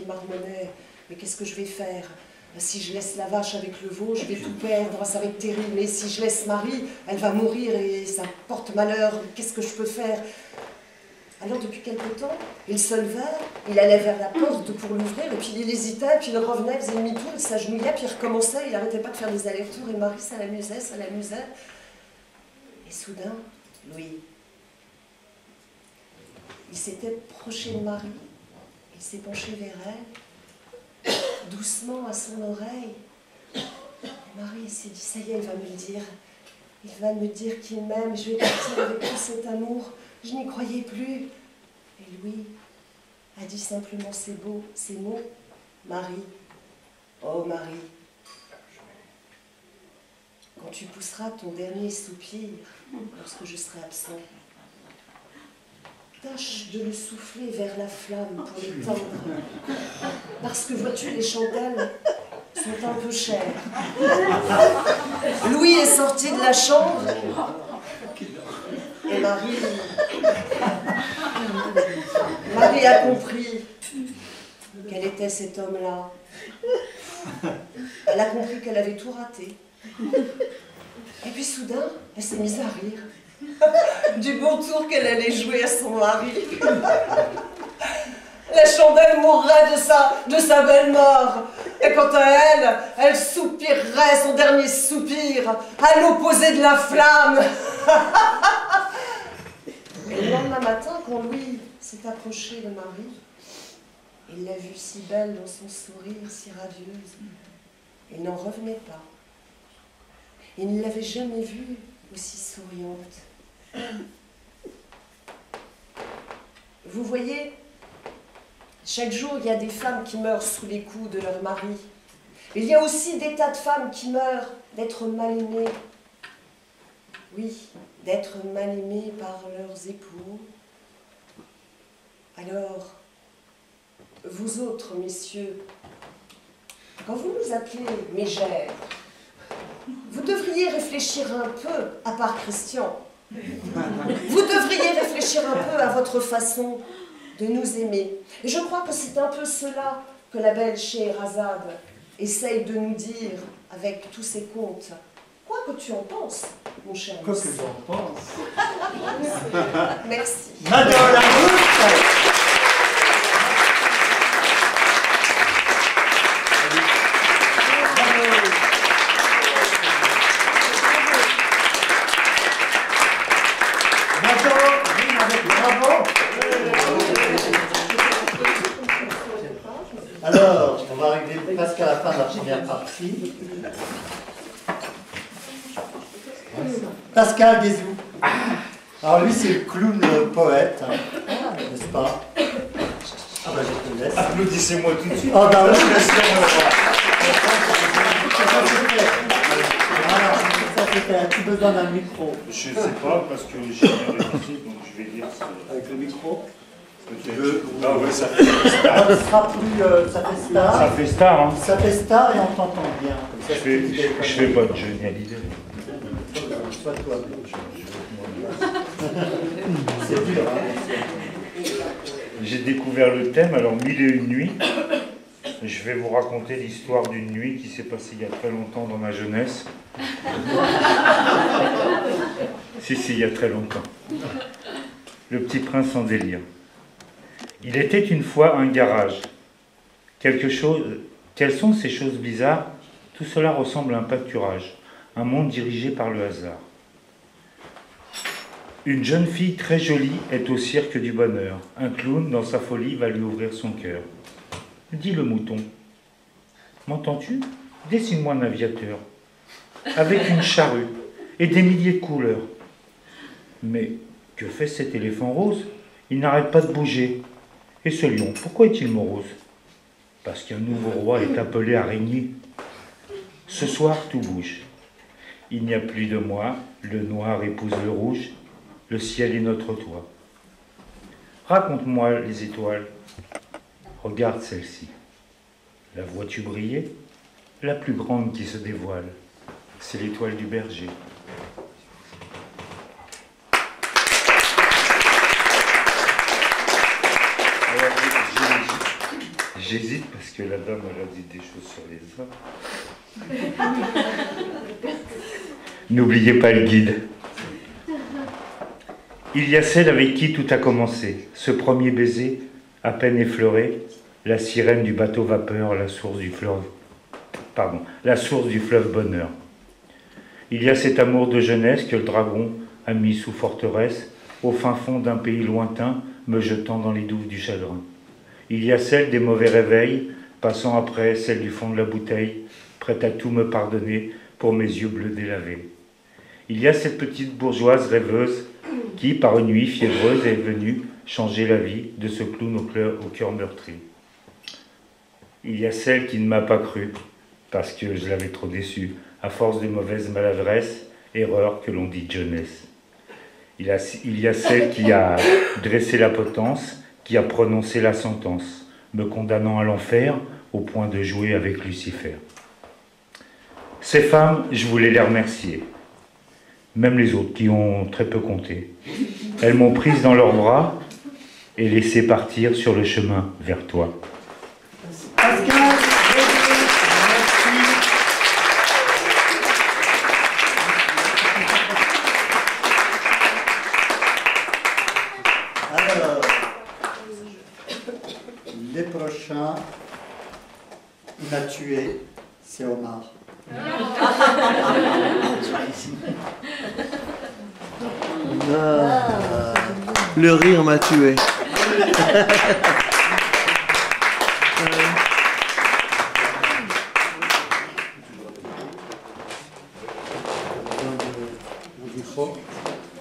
marmonnait. Mais qu'est-ce que je vais faire? Si je laisse la vache avec le veau, je vais tout perdre, ça va être terrible. Mais si je laisse Marie, elle va mourir et ça porte malheur. Qu'est-ce que je peux faire? Alors depuis quelque temps, il se levait, il allait vers la porte pour l'ouvrir, et puis il hésitait, puis il revenait, faisait demi-tour, il s'agenouillait, puis il recommençait, il n'arrêtait pas de faire des allers-retours, et Marie, ça l'amusait, ça l'amusait. Et soudain, Louis, il s'était proché de Marie, il s'est penché vers elle, doucement à son oreille. Et Marie s'est dit, ça y est, il va me le dire. Il va me dire qu'il m'aime, je vais partir avec tout cet amour. Je n'y croyais plus. Et Louis a dit simplement ces mots. Marie, oh Marie, quand tu pousseras ton dernier soupir, lorsque je serai absent, tâche de le souffler vers la flamme pour l'étendre. Parce que vois-tu, les chandelles sont un peu chères. Louis est sorti de la chambre et Marie a compris quel était cet homme-là. Elle a compris qu'elle avait tout raté. Et puis soudain, elle s'est mise à rire. Du bon tour qu'elle allait jouer à son mari. La chandelle mourrait de sa belle mort. Et quant à elle, elle soupirerait son dernier soupir à l'opposé de la flamme. Et le lendemain matin, quand Louis s'est approché de Marie, il l'a vue si belle dans son sourire, si radieuse. Il n'en revenait pas. Il ne l'avait jamais vue aussi souriante. Vous voyez, chaque jour, il y a des femmes qui meurent sous les coups de leur mari. Il y a aussi des tas de femmes qui meurent d'être mal aimées. Oui, d'être mal aimées par leurs époux. Alors, vous autres, messieurs, quand vous nous appelez mégères, vous devriez réfléchir un peu, à part Christian, vous devriez réfléchir un peu à votre façon de nous aimer. Et je crois que c'est un peu cela que la belle Scheherazade essaye de nous dire avec tous ses contes. Quoi que tu en penses, mon cher Quoi que j'en pense. Merci. Madame la Rousse. Alors, on va arriver presque à la fin de la première partie. Pascal Guézou. Alors lui, c'est le clown le poète, hein, n'est-ce pas? Ah bah je te laisse. Applaudissez-moi tout de suite. Ah bah oui. Ça c'était un petit besoin d'un micro. Je sais pas, parce que j'ai rien réussi, donc je vais dire ça. Avec le micro? Ah oui, ça fait star. Ça sera plus, ça fait star. Ça fait star, hein. Ça fait star et on t'entend bien. Comme ça, Je fais pas de Johnny Hallyday. Soit toi. C'est dur, hein. J'ai découvert le thème, alors 1001 nuits. Je vais vous raconter l'histoire d'une nuit qui s'est passée il y a très longtemps dans ma jeunesse. Si, il y a très longtemps. Le Petit Prince en délire. Il était une fois un garage. Quelles sont ces choses bizarres? Tout cela ressemble à un pâturage, un monde dirigé par le hasard. Une jeune fille très jolie est au cirque du bonheur. Un clown, dans sa folie, va lui ouvrir son cœur. Dis le mouton. M'entends-tu? Dessine-moi un aviateur, avec une charrue et des milliers de couleurs. Mais que fait cet éléphant rose? Il n'arrête pas de bouger. Et ce lion, pourquoi est-il morose? Parce qu'un nouveau roi est appelé à régner. Ce soir, tout bouge. Il n'y a plus de moi, le noir épouse le rouge, le ciel est notre toit. Raconte-moi les étoiles. Regarde celle-ci. La vois-tu briller? La plus grande qui se dévoile. c'est l'étoile du berger. Alors, j'hésite parce que la dame elle a dit des choses sur les hommes. N'oubliez pas le guide. Il y a celle avec qui tout a commencé, ce premier baiser, à peine effleuré, la sirène du bateau vapeur, la source du fleuve bonheur. Il y a cet amour de jeunesse que le dragon a mis sous forteresse, au fin fond d'un pays lointain, me jetant dans les douves du chagrin. Il y a celle des mauvais réveils, passant après celle du fond de la bouteille, prête à tout me pardonner pour mes yeux bleus délavés. Il y a cette petite bourgeoise rêveuse qui, par une nuit fiévreuse, est venue changer la vie de ce clown au cœur meurtri. Il y a celle qui ne m'a pas cru, parce que je l'avais trop déçue, à force de mauvaise maladresse, erreur que l'on dit jeunesse. Il y a celle qui a dressé la potence, qui a prononcé la sentence, me condamnant à l'enfer au point de jouer avec Lucifer. Ces femmes, je voulais les remercier, même les autres qui ont très peu compté. Elles m'ont prise dans leurs bras et laissé partir sur le chemin vers toi. Pascal, alors, les prochains, il m'a tué, c'est Omar. Le rire m'a tué.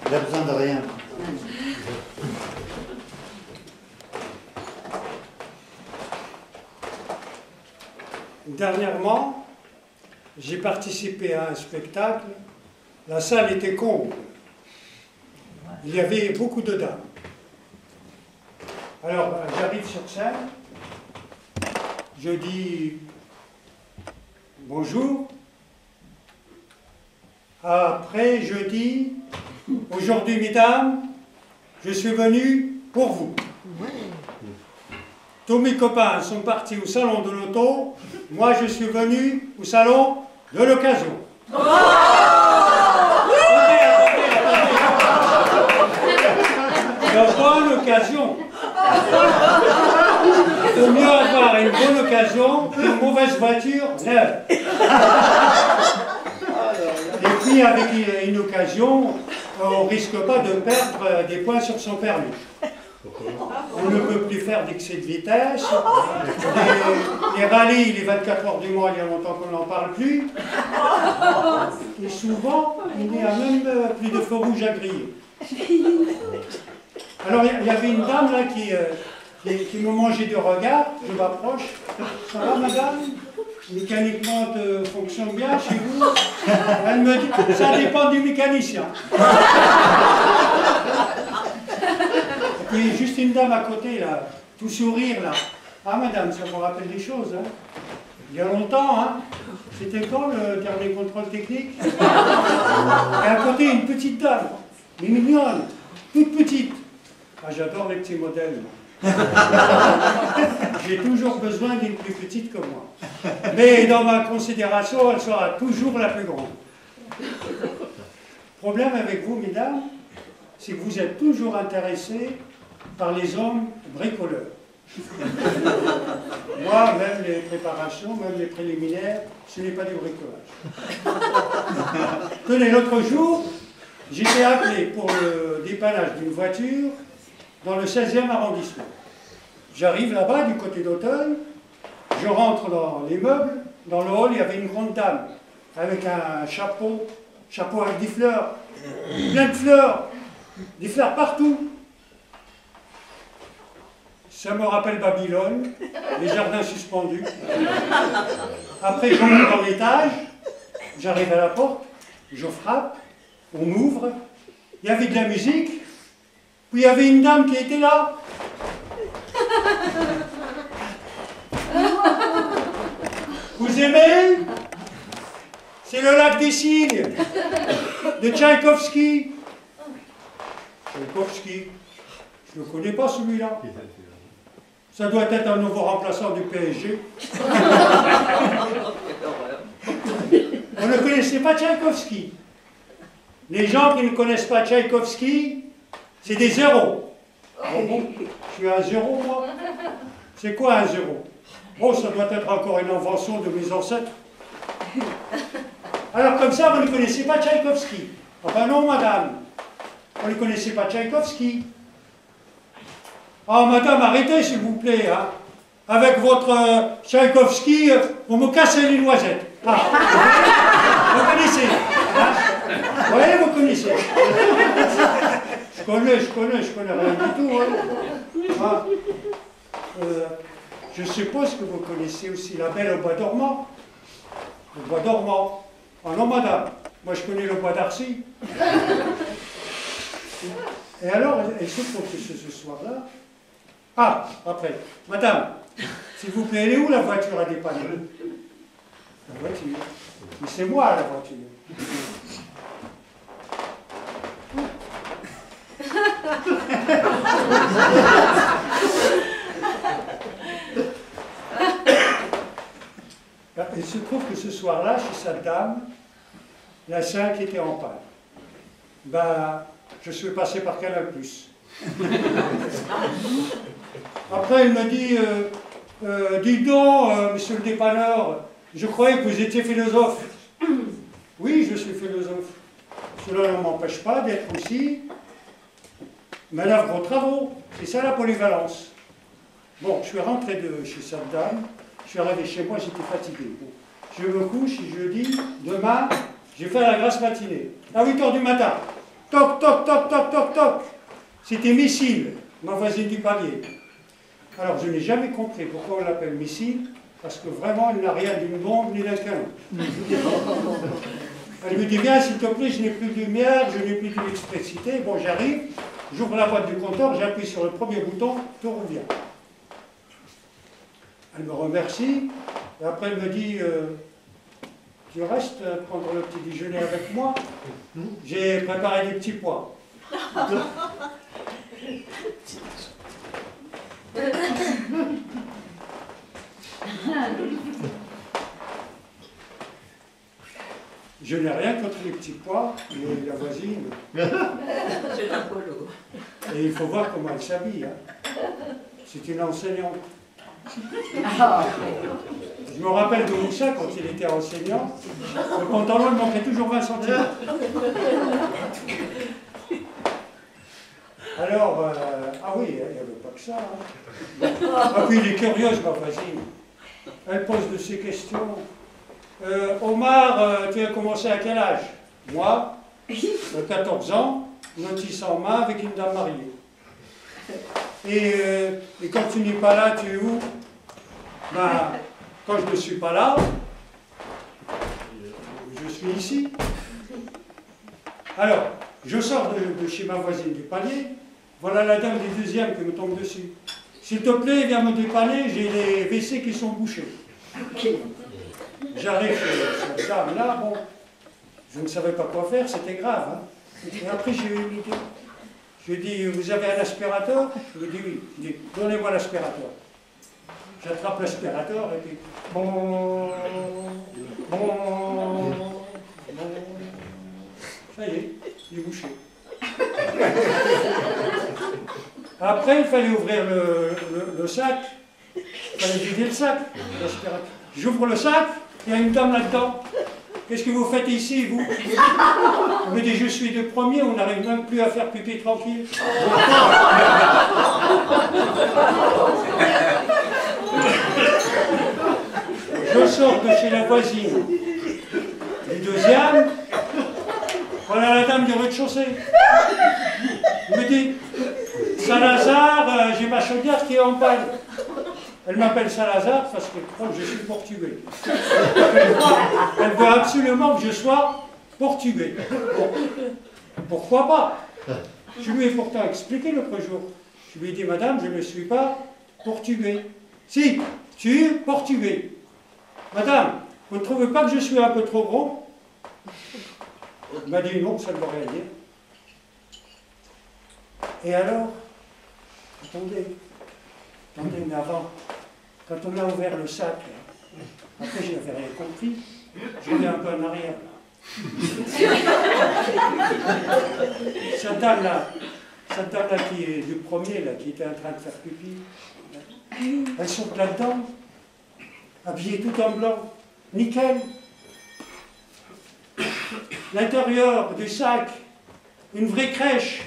Il a besoin de rien. Dernièrement, j'ai participé à un spectacle. La salle était comble. Il y avait beaucoup de dames. Alors, j'arrive sur scène. Je dis bonjour. Après, je dis aujourd'hui, mesdames, je suis venu pour vous. Tous mes copains sont partis au salon de l'auto. Moi, je suis venu au salon de l'occasion. De bonne occasion. Il vaut mieux avoir une bonne occasion qu'une mauvaise voiture neuve. Et puis, avec une occasion, on ne risque pas de perdre des points sur son permis. On ne peut plus faire d'excès de vitesse. Les rallyes, les 24 heures du mois, il y a longtemps qu'on n'en parle plus. Et souvent, il n'y a même plus de feu rouge à griller. Alors, il y avait une dame là qui me mangeait de regard. Je m'approche. Ça va, madame? Mécaniquement, fonctionne bien chez vous? Elle me dit, ça dépend du mécanicien. Et puis, juste une dame à côté, là, tout sourire, là. Ah, madame, ça vous rappelle des choses, hein? Il y a longtemps, hein? C'était quand le dernier contrôle technique? Et à côté, une petite dame, mais mignonne, toute petite. Ah, j'adore les petits modèles. J'ai toujours besoin d'une plus petite que moi. Mais dans ma considération, elle sera toujours la plus grande. Le problème avec vous, mesdames, c'est que vous êtes toujours intéressés par les hommes bricoleurs. Moi, même les préparations, même les préliminaires, ce n'est pas du bricolage. Tenez, l'autre jour, j'étais appelé pour le dépannage d'une voiture dans le 16e arrondissement. J'arrive là-bas, du côté d'Auteuil, je rentre dans les meubles, dans le hall, il y avait une grande dame, avec un chapeau avec des fleurs, plein de fleurs, des fleurs partout. Ça me rappelle Babylone, les jardins suspendus. Après, je monte dans l'étage, j'arrive à la porte, je frappe, on m'ouvre, il y avait de la musique, puis il y avait une dame qui était là. Vous aimez? C'est le lac des cygnes de Tchaïkovski. Tchaïkovski, je ne le connais pas celui-là. Ça doit être un nouveau remplaçant du PSG. On ne connaissait pas Tchaïkovski. Les gens qui ne connaissent pas Tchaïkovski, c'est des zéros. Oh bon, je suis un zéro, moi. C'est quoi un zéro? Oh, ça doit être encore une invention de mes ancêtres. Alors comme ça, vous ne connaissez pas Tchaïkovski. Enfin non, madame. Vous ne connaissez pas Tchaïkovski. Ah, madame, arrêtez, s'il vous plaît. Hein. Avec votre Tchaïkovski, vous me cassez les noisettes. Ah. Vous connaissez. Hein. Oui, vous connaissez. Je connais rien du tout. Hein. Ah. Je suppose que vous connaissez aussi la Belle au bois dormant. Le bois dormant. Ah non, madame, moi je connais le bois d'Arcy. Et alors, il se trouve que ce soir-là... Ah, après, madame, s'il vous plaît, elle est où la voiture à dépanner? La voiture. Mais c'est moi la voiture. Il se trouve que ce soir-là, chez cette dame, la 5 était en panne. Ben, je suis passé par Canal+. Après, il me dit, dis donc, monsieur le dépanneur, je croyais que vous étiez philosophe. Oui, je suis philosophe. Cela ne m'empêche pas d'être aussi manœuvre aux travaux. C'est ça la polyvalence. Bon, je suis rentré de chez cette dame, je suis arrivé chez moi, j'étais fatigué. Bon, je me couche et je dis, demain, j'ai fait la grasse matinée. À 8 h du matin. Toc, toc, toc, toc, toc, toc. C'était Missile, ma voisine du palier. Alors, je n'ai jamais compris pourquoi on l'appelle Missile, parce que vraiment, elle n'a rien d'une bombe ni d'un canon. Elle me dit, bien, s'il te plaît, je n'ai plus de lumière, je n'ai plus d'électricité. Bon, j'arrive, j'ouvre la boîte du compteur, j'appuie sur le premier bouton, tout revient. Elle me remercie, et après elle me dit, tu restes prendre le petit déjeuner avec moi? J'ai préparé des petits pois. Je n'ai rien contre les petits pois, mais la voisine... Et il faut voir comment elle s'habille. Hein. C'est une enseignante. Je me rappelle de Moussa, quand il était enseignant, le pantalon il manquait toujours 20 cm. Alors, ah oui, il n'y avait pas que ça. Hein. Ah puis il est curieuse, ma voisine. Elle pose de ces questions. Omar, tu as commencé à quel âge? Moi, 14 ans, notice en main avec une dame mariée. Et quand tu n'es pas là, tu es où? Ben, quand je ne suis pas là, je suis ici. Alors, je sors de chez ma voisine du palier, voilà la dame du deuxième qui me tombe dessus. S'il te plaît, viens me dépanner, j'ai les WC qui sont bouchés. J'arrive chez cette dame-là, bon, je ne savais pas quoi faire, c'était grave. Hein. Et après, j'ai eu une idée. Je lui ai dit, vous avez un aspirateur? Je lui ai dit, oui. Je lui ai dit, donnez-moi l'aspirateur. J'attrape l'aspirateur et puis, bon, ça y est, il est bouché. Après, il fallait ouvrir le sac, il fallait vider le sac, l'aspirateur. J'ouvre le sac, il y a une dame là-dedans. Qu'est-ce que vous faites ici, vous? On me dit, je suis de premier, on n'arrive même plus à faire pipi tranquille. Je sors de chez la voisine du deuxième, voilà la dame du rez-de-chaussée. Elle me dit, Saint-Lazare, j'ai ma chaudière qui est en panne. Elle m'appelle Saint-Lazare parce qu'elle croit que je suis portugais. Elle veut absolument que je sois portugais. Bon, pourquoi pas? Je lui ai pourtant expliqué l'autre jour. Je lui ai dit, madame, je ne suis pas portugais. Si, tu es portugais. Madame, vous ne trouvez pas que je suis un peu trop gros? Il m'a dit non, ça ne veut rien dire. Et alors, attendez, mais avant, quand on a ouvert le sac, là, après je n'avais rien compris, je reviens un peu en arrière. Cette dame-là qui est du premier, là, qui était en train de faire pipi, elle saute là-dedans, habillée tout en blanc, nickel. L'intérieur du sac, une vraie crèche.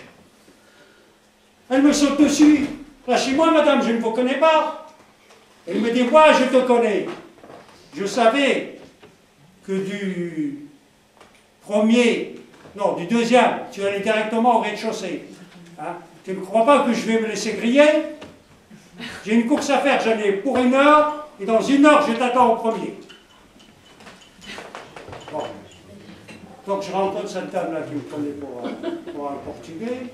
Elle me saute dessus. Lâchez-moi, madame, je ne vous connais pas. Elle me dit, moi, je te connais. Je savais que du deuxième, tu allais directement au rez-de-chaussée. Hein? Tu ne crois pas que je vais me laisser griller? J'ai une course à faire, j'en ai pour 1 heure, et dans 1 heure, je t'attends au premier. Bon. Donc je rencontre cette dame-là qui me prenait pour un Portugais.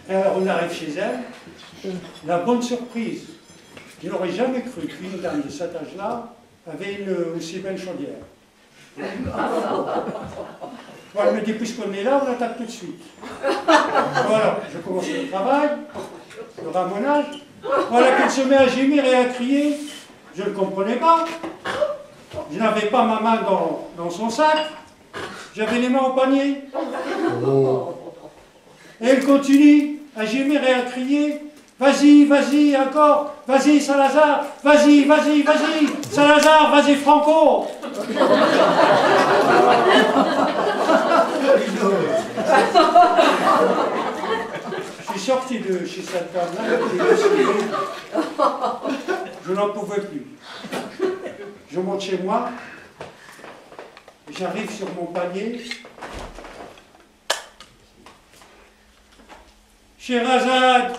Et alors on arrive chez elle. La bonne surprise, je n'aurais jamais cru qu'une dame de cet âge-là avait une aussi belle chaudière. Bon, elle me dit, puisqu'on est là, on attaque tout de suite. Voilà, je commence le travail, le ramonage. Voilà qu'elle se met à gémir et à crier. Je ne comprenais pas. Je n'avais pas ma main dans son sac. J'avais les mains au panier. Et elle continue à gémir et à crier. Vas-y, vas-y, encore. Vas-y, Salazar. Vas-y, vas-y, vas-y. Salazar, vas-y, Franco. Je suis sorti de chez cette dame-là. Je n'en pouvais plus. Je monte chez moi. J'arrive sur mon panier. Scheherazade,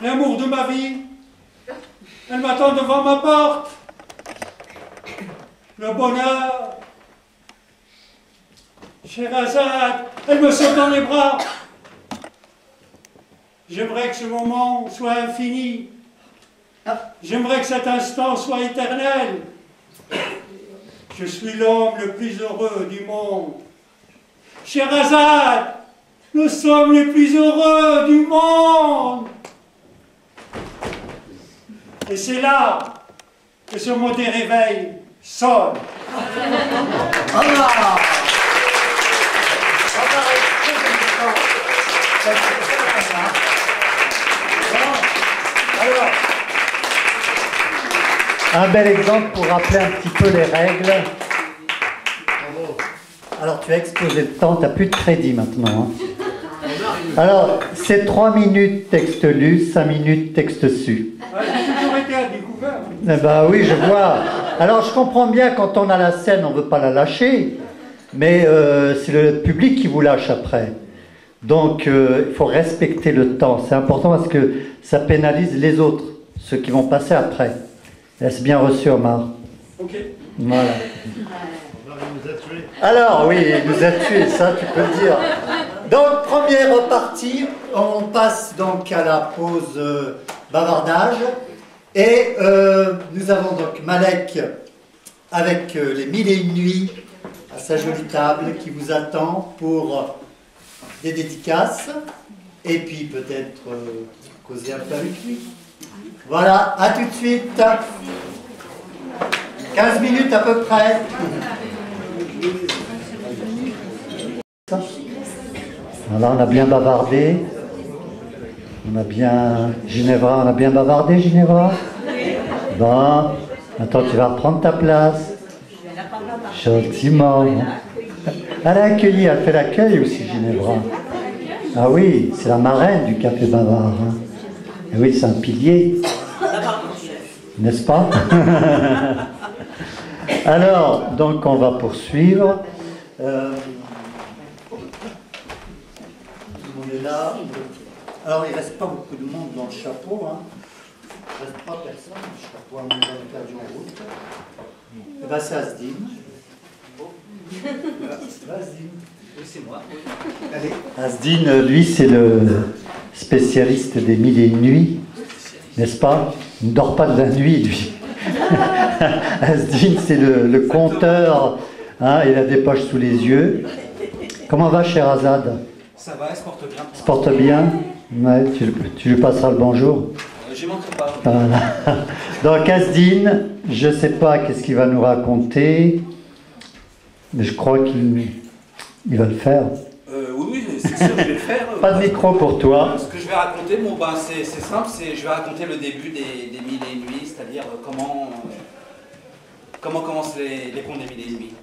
l'amour de ma vie, elle m'attend devant ma porte. Le bonheur. Scheherazade, elle me saute dans les bras. J'aimerais que ce moment soit infini. J'aimerais que cet instant soit éternel. Je suis l'homme le plus heureux du monde. Scheherazade, nous sommes les plus heureux du monde. Et c'est là que ce mot des réveils sonne. Un bel exemple pour rappeler un petit peu les règles. Alors tu as explosé le temps, tu n'as plus de crédit maintenant. Hein. Alors c'est 3 minutes texte lu, 5 minutes texte su. J'ai toujours été à découvert. Eh ben oui, je vois. Alors je comprends bien, quand on a la scène, on ne veut pas la lâcher, mais c'est le public qui vous lâche après. Donc il faut respecter le temps, c'est important parce que ça pénalise les autres, ceux qui vont passer après. Est-ce bien reçu, Omar? Ok. Voilà. Alors, oui, il nous a tués, ça, tu peux le dire. Donc, première partie, on passe donc à la pause bavardage. Et nous avons donc Malek avec les 1001 nuits à sa jolie table qui vous attend pour des dédicaces. Et puis peut-être causer un peu avec lui. Voilà, à tout de suite. 15 minutes à peu près. Voilà, on a bien bavardé. On a bien... Ginevra, on a bien bavardé, Ginevra? Bon, maintenant tu vas reprendre ta place. Gentiment. Elle a accueilli, elle fait l'accueil aussi, Ginevra. Ah oui, c'est la marraine du Café Bavard. Hein. Et oui, c'est un pilier. N'est-ce pas? Alors, donc on va poursuivre. Tout le monde est là. Alors, il ne reste pas beaucoup de monde dans le chapeau. Hein. Il ne reste pas personne. Le chapeau a moins perdu en route. Et bien, c'est Asdine. Asdine. Oui, c'est moi. Allez. Asdine, lui, c'est le spécialiste des 1001 nuits. N'est-ce pas? Il ne dort pas de la nuit, lui. Asdine, c'est le conteur Hein, il a des poches sous les yeux. Comment va Sherazade? Ça va, elle se porte bien. Se porte bien? Ouais, tu lui passeras le bonjour. J'y manquerai pas. Voilà. Donc Asdine, je ne sais pas qu'est-ce qu'il va nous raconter, mais je crois qu'il va le faire. Oui, c'est sûr, je vais le faire. Pas de micro pour toi. Ce que je vais raconter, bon, ben, c'est simple, je vais raconter le début des Mille et Une Nuits, c'est-à-dire comment commencent les contes des Mille et Une Nuits.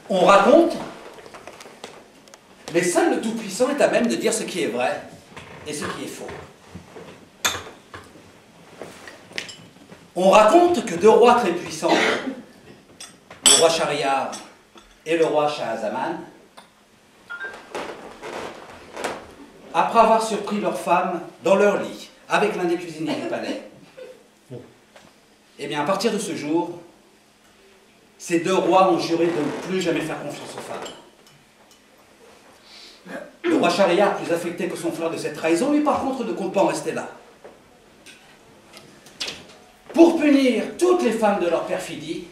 On raconte, mais seul le Tout-Puissant est à même de dire ce qui est vrai et ce qui est faux. On raconte que deux rois très puissants, le roi Shahryar et le roi Shahzaman, après avoir surpris leurs femmes dans leur lit, avec l'un des cuisiniers du palais, eh bien, à partir de ce jour, ces deux rois ont juré de ne plus jamais faire confiance aux femmes. Le roi Shahryar, plus affecté que son frère de cette trahison, lui par contre ne compte pas en rester là. Pour punir toutes les femmes de leur perfidie,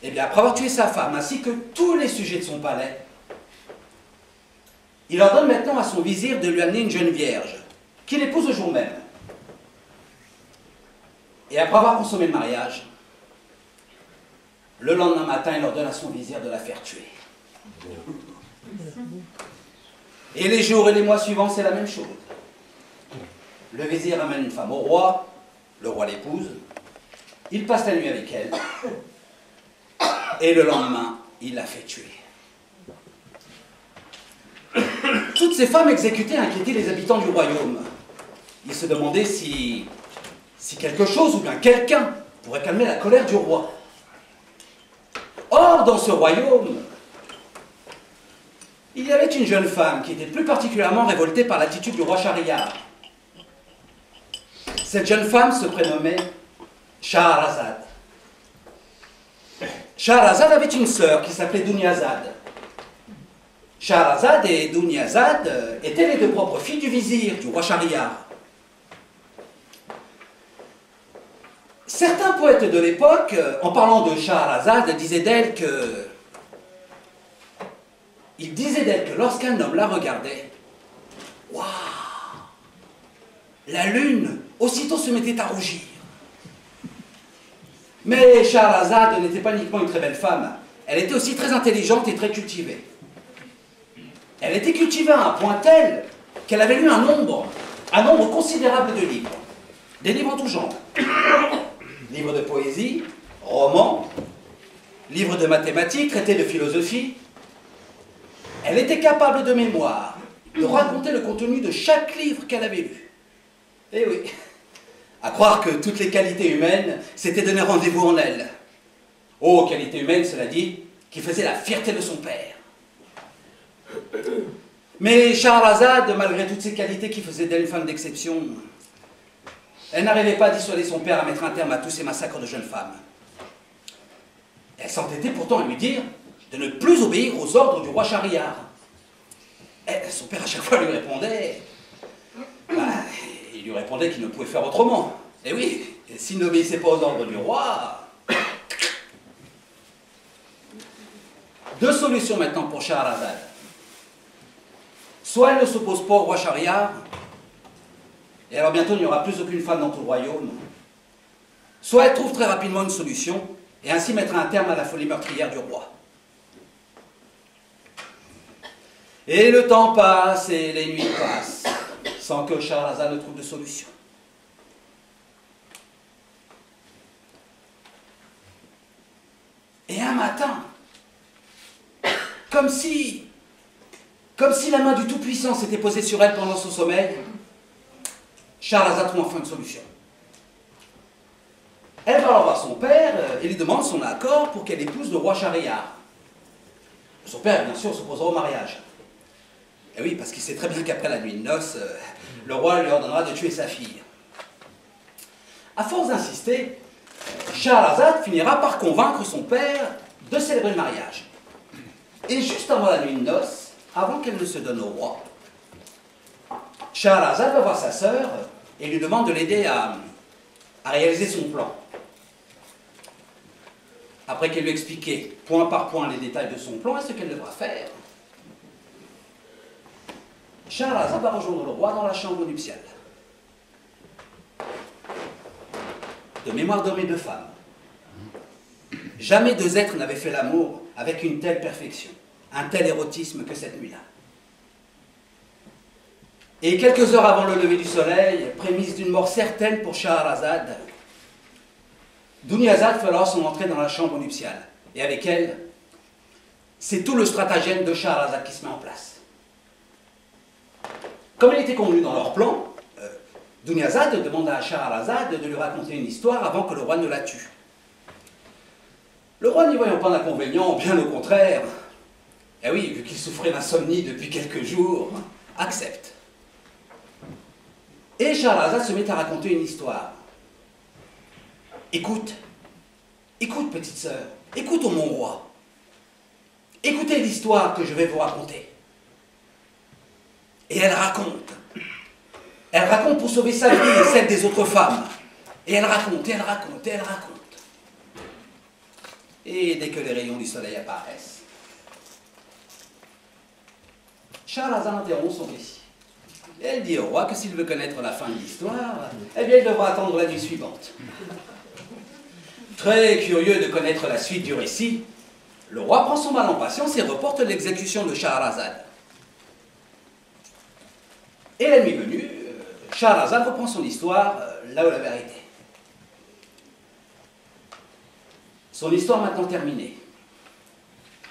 eh bien, après avoir tué sa femme, ainsi que tous les sujets de son palais, il ordonne maintenant à son vizir de lui amener une jeune vierge, qu'il épouse le jour même. Et après avoir consommé le mariage, le lendemain matin, il ordonne à son vizir de la faire tuer. Et les jours et les mois suivants, c'est la même chose. Le vizir amène une femme au roi, le roi l'épouse, il passe la nuit avec elle, et le lendemain, il la fait tuer. Toutes ces femmes exécutées inquiétaient les habitants du royaume. Ils se demandaient si quelque chose ou bien quelqu'un pourrait calmer la colère du roi. Or, dans ce royaume, il y avait une jeune femme qui était plus particulièrement révoltée par l'attitude du roi Shahryar. Cette jeune femme se prénommait Shahrazad. Shahrazad avait une sœur qui s'appelait Dunyazad. Shahrazad et Dunyazad étaient les deux propres filles du vizir, du roi Shahryar. Certains poètes de l'époque, en parlant de Shahrazad, disaient d'elle que... Ils disaient d'elle que lorsqu'un homme la regardait, waouh, la lune aussitôt se mettait à rougir. Mais Shahrazad n'était pas uniquement une très belle femme, elle était aussi très intelligente et très cultivée. Elle était cultivée à un point tel qu'elle avait lu un nombre considérable de livres. Des livres en tout genre. Livres de poésie, romans, livres de mathématiques, traités de philosophie. Elle était capable de mémoire, de raconter le contenu de chaque livre qu'elle avait lu. Eh oui, à croire que toutes les qualités humaines s'étaient donné rendez-vous en elle. Oh, qualité humaine, cela dit, qui faisait la fierté de son père. Mais Shahrazad, malgré toutes ces qualités qui faisaient d'elle une femme d'exception, elle n'arrivait pas à dissuader son père à mettre un terme à tous ces massacres de jeunes femmes. Elle s'entêtait pourtant à lui dire de ne plus obéir aux ordres du roi Shahryar. Et son père à chaque fois lui répondait... il lui répondait qu'il ne pouvait faire autrement. Et oui, s'il n'obéissait pas aux ordres du roi... Deux solutions maintenant pour Shahrazad. Soit elle ne s'oppose pas au roi Shahryar, et alors bientôt il n'y aura plus aucune femme dans tout le royaume. Soit elle trouve très rapidement une solution, et ainsi mettra un terme à la folie meurtrière du roi. Et le temps passe, et les nuits passent, sans que Shahrazad ne trouve de solution. Et un matin, comme si la main du Tout-Puissant s'était posée sur elle pendant son sommeil, Shahrazad trouve enfin une solution. Elle va alors voir son père et lui demande son accord pour qu'elle épouse le roi Shahryar. Son père, bien sûr, s'opposera au mariage. Et oui, parce qu'il sait très bien qu'après la nuit de noces, le roi lui ordonnera de tuer sa fille. À force d'insister, Shahrazad finira par convaincre son père de célébrer le mariage. Et juste avant la nuit de noces, avant qu'elle ne se donne au roi, Shahrazad va voir sa sœur et lui demande de l'aider à réaliser son plan. après qu'elle lui a expliqué point par point les détails de son plan et ce qu'elle devra faire, Scheherazade va rejoindre le roi dans la chambre nuptiale. De mémoire d'hommes et de femmes, jamais deux êtres n'avaient fait l'amour avec une telle perfection, un tel érotisme que cette nuit-là. Et quelques heures avant le lever du soleil, prémisse d'une mort certaine pour Scheherazade, Dunyazad fait alors son entrée dans la chambre nuptiale. Et avec elle, c'est tout le stratagème de Scheherazade qui se met en place. Comme il était convenu dans leur plan, Dunyazad demande à Scheherazade de lui raconter une histoire avant que le roi ne la tue. Le roi, n'y voyant pas d'inconvénient, bien au contraire, et oui, vu qu'il souffrait d'insomnie depuis quelques jours, accepte. Et Scheherazade se met à raconter une histoire. Écoute, écoute petite sœur, écoute ô mon roi. Écoutez l'histoire que je vais vous raconter. Et elle raconte. Elle raconte pour sauver sa vie et celle des autres femmes. Et elle raconte, et elle raconte, et elle raconte. Et dès que les rayons du soleil apparaissent, Scheherazade interrompt son récit. Et elle dit au roi que s'il veut connaître la fin de l'histoire, eh bien il devra attendre la nuit suivante. Très curieux de connaître la suite du récit, le roi prend son mal en patience et reporte l'exécution de Scheherazade. Et la nuit venue, Scheherazade reprend son histoire là où elle avait été. Son histoire maintenant terminée.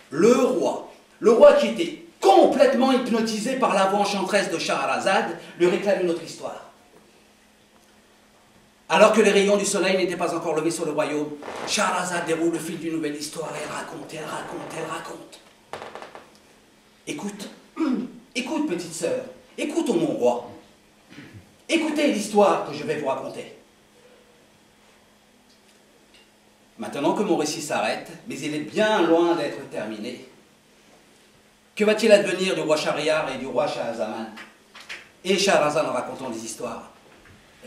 Le roi qui était complètement hypnotisé par la voix enchanteresse de Scheherazade, lui réclame une autre histoire. Alors que les rayons du soleil n'étaient pas encore levés sur le royaume, Scheherazade déroule le fil d'une nouvelle histoire et elle raconte, et elle raconte, et elle raconte. Écoute, écoute petite sœur, écoute ô mon roi. Écoutez l'histoire que je vais vous raconter. Maintenant que mon récit s'arrête, mais il est bien loin d'être terminé, que va-t-il advenir du roi Shahryar et du roi Shahzaman? Et Scheherazade en racontant des histoires,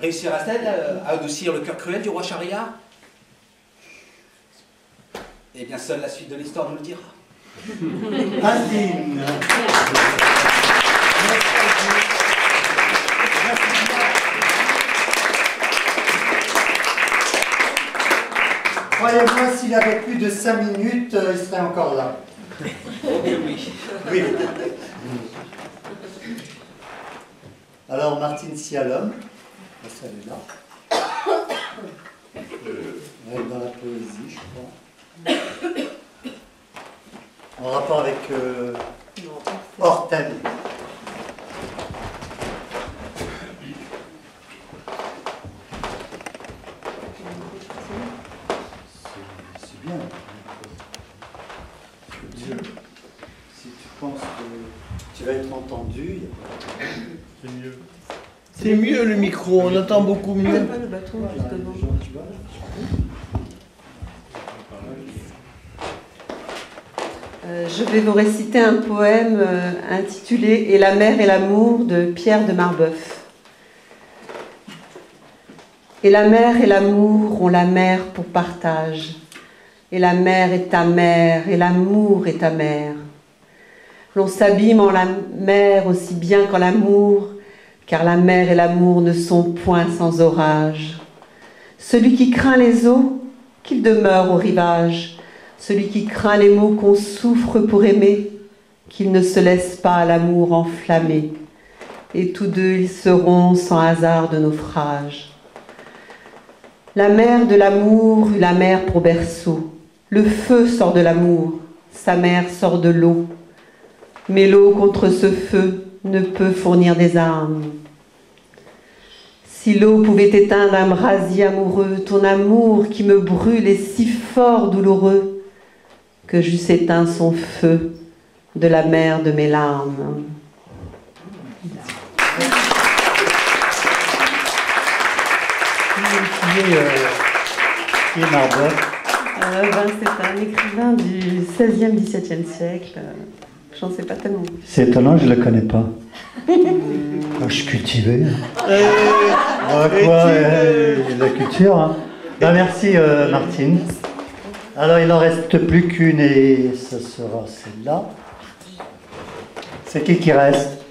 réussira-t-elle à adoucir le cœur cruel du roi Shahryar? Eh bien, seule la suite de l'histoire nous le dira. Andine. Croyez-moi, s'il avait plus de 5 minutes, il serait encore là. Oui. Oui. Alors, Martine Sialom, elle est là. Elle est dans la poésie, je crois. En rapport avec Hortense. C'est bien. Si tu penses que tu vas être entendu, c'est mieux. C'est mieux le micro, on entend beaucoup mieux. Pas le bâton juste devant. Je vais vous réciter un poème intitulé « Et la mer et l'amour » de Pierre de Marbeuf. Et la mer et l'amour ont la mer pour partage. Et la mer est ta mère, et l'amour est ta mère. L'on s'abîme en la mer aussi bien qu'en l'amour, car la mer et l'amour ne sont point sans orage. Celui qui craint les eaux, qu'il demeure au rivage. Celui qui craint les maux qu'on souffre pour aimer, qu'il ne se laisse pas à l'amour enflammer. Et tous deux ils seront sans hasard de naufrage. La mer de l'amour eut la mer pour berceau. Le feu sort de l'amour, sa mère sort de l'eau. Mais l'eau contre ce feu ne peut fournir des armes. Si l'eau pouvait éteindre un brasier amoureux, ton amour qui me brûle est si fort douloureux que j'eusse éteint son feu de la mer de mes larmes. Qui est Marbeuf? C'est un écrivain du 16e, 17e siècle. J'en sais pas tellement. C'est étonnant, je ne le connais pas. Je suis cultivé. La culture. Hein. Ben, merci Martine. Alors, il n'en reste plus qu'une et ce sera celle-là. C'est qui reste?